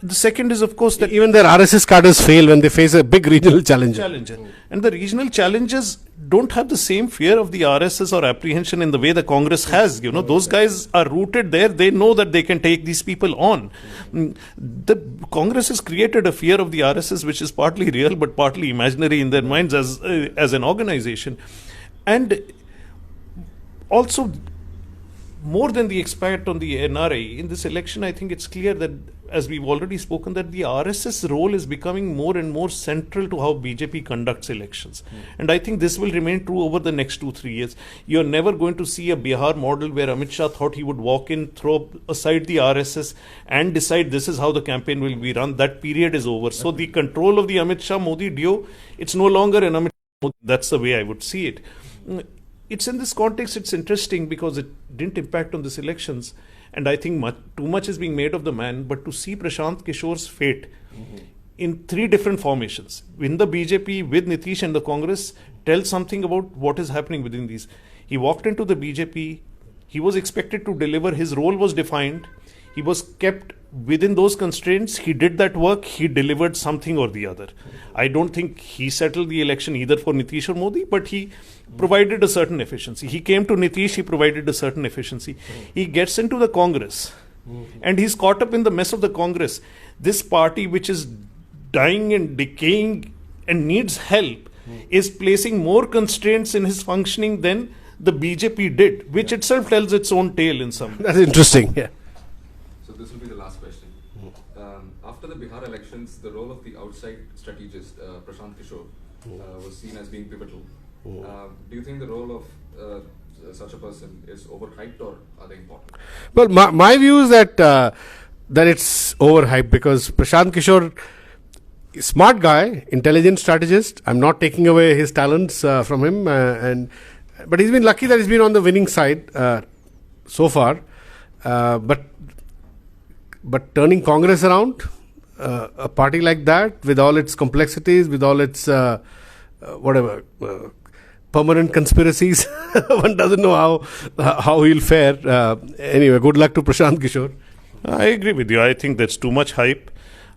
The second is, of course, that even their RSS cadres fail when they face a big regional challenger. And the regional challengers don't have the same fear of the RSS or apprehension in the way the Congress has. Those guys are rooted there. They know that they can take these people on. The Congress has created a fear of the RSS, which is partly real but partly imaginary in their minds as an organization. And also, more than the impact on the NRI, in this election, I think it's clear that, as we've already spoken, that the RSS role is becoming more and more central to how BJP conducts elections. And I think this will remain true over the next 2-3 years. You're never going to see a Bihar model where Amit Shah thought he would walk in, throw aside the RSS and decide this is how the campaign will be run. That period is over. So the control of the Amit Shah-Modi duo, it's no longer an Amit Shah-Modi. That's the way I would see it. It's in this context, it's interesting because it didn't impact on these elections. And I think too much is being made of the man. But to see Prashant Kishore's fate in 3 different formations, in the BJP, with Nitish and the Congress, tells something about what is happening within these. He walked into the BJP. He was expected to deliver. His role was defined. He was kept within those constraints. He did that work. He delivered something or the other. I don't think he settled the election either for Nitish or Modi, but he provided a certain efficiency. He came to Nitish, he provided a certain efficiency. He gets into the Congress and he's caught up in the mess of the Congress. This party, which is dying and decaying and needs help, is placing more constraints in his functioning than the BJP did, which itself tells its own tale in some way. That's interesting. Yeah. So this will be the last question. After the Bihar elections, the role of the outside strategist, Prashant Kishore, was seen as being pivotal. Do you think the role of such a person is overhyped, or are they important? Well, my view is that that it's overhyped because Prashant Kishore, smart guy, intelligent strategist. I'm not taking away his talents from him, but he's been lucky that he's been on the winning side so far. But turning Congress around, a party like that, with all its complexities, with all its permanent conspiracies, one doesn't know how he'll fare. Anyway, good luck to Prashant Kishore. I agree with you. I think that's too much hype.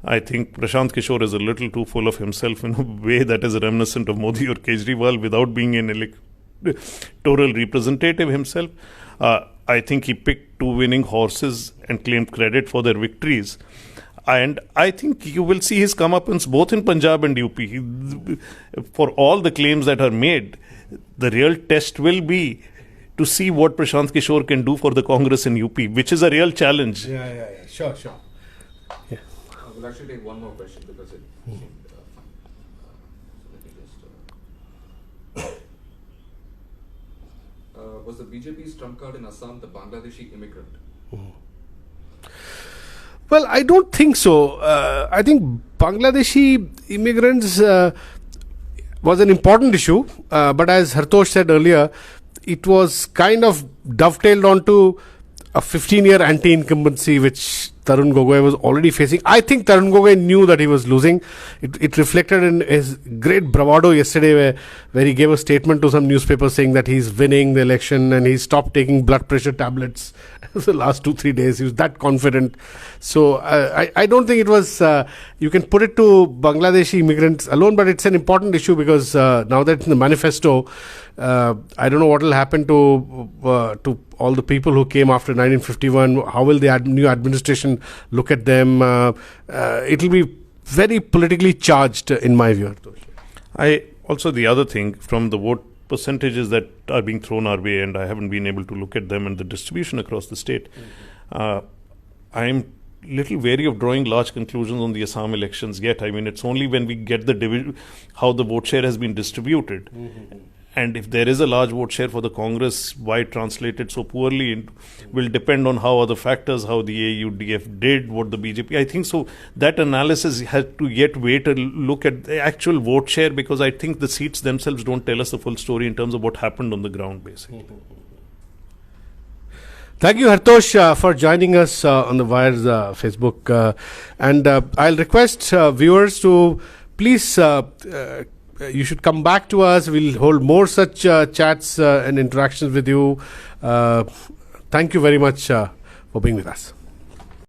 I think Prashant Kishore is a little too full of himself in a way that is reminiscent of Modi or Kejriwal without being an electoral representative himself. I think he picked 2 winning horses and claimed credit for their victories. And I think you will see his comeuppance both in Punjab and UP. For all the claims that are made, the real test will be to see what Prashant Kishore can do for the Congress in UP, which is a real challenge. Yeah. Sure. Yeah. We'll actually take one more question because it seemed fun. So let me just... was the BJP's trump card in Assam the Bangladeshi immigrant? Well, I don't think so. I think Bangladeshi immigrants was an important issue, but as Hartosh said earlier, it was kind of dovetailed onto a 15-year anti-incumbency which Tarun Gogoi was already facing. I think Tarun Gogoi knew that he was losing. It reflected in his great bravado yesterday where he gave a statement to some newspaper saying that he's winning the election and he stopped taking blood pressure tablets the last 2-3 days. He was that confident. So I don't think it was, you can put it to Bangladeshi immigrants alone, but it's an important issue because now that it's in the manifesto, I don't know what will happen to all the people who came after 1951. How will the new administration look at them? It will be very politically charged, in my view. Also, the other thing, from the vote percentages that are being thrown our way, and I haven't been able to look at them and the distribution across the state, I'm little wary of drawing large conclusions on the Assam elections yet. I mean, it's only when we get the how the vote share has been distributed. And if there is a large vote share for the Congress, why it translated so poorly, it will depend on how other factors, how the AUDF did, what the BJP. I think so that analysis has to yet wait and look at the actual vote share, because I think the seats themselves don't tell us the full story in terms of what happened on the ground, basically. Thank you, Hartosh, for joining us on the Wires Facebook. And I'll request viewers to please... you should come back to us. We'll hold more such chats and interactions with you. Thank you very much for being with us.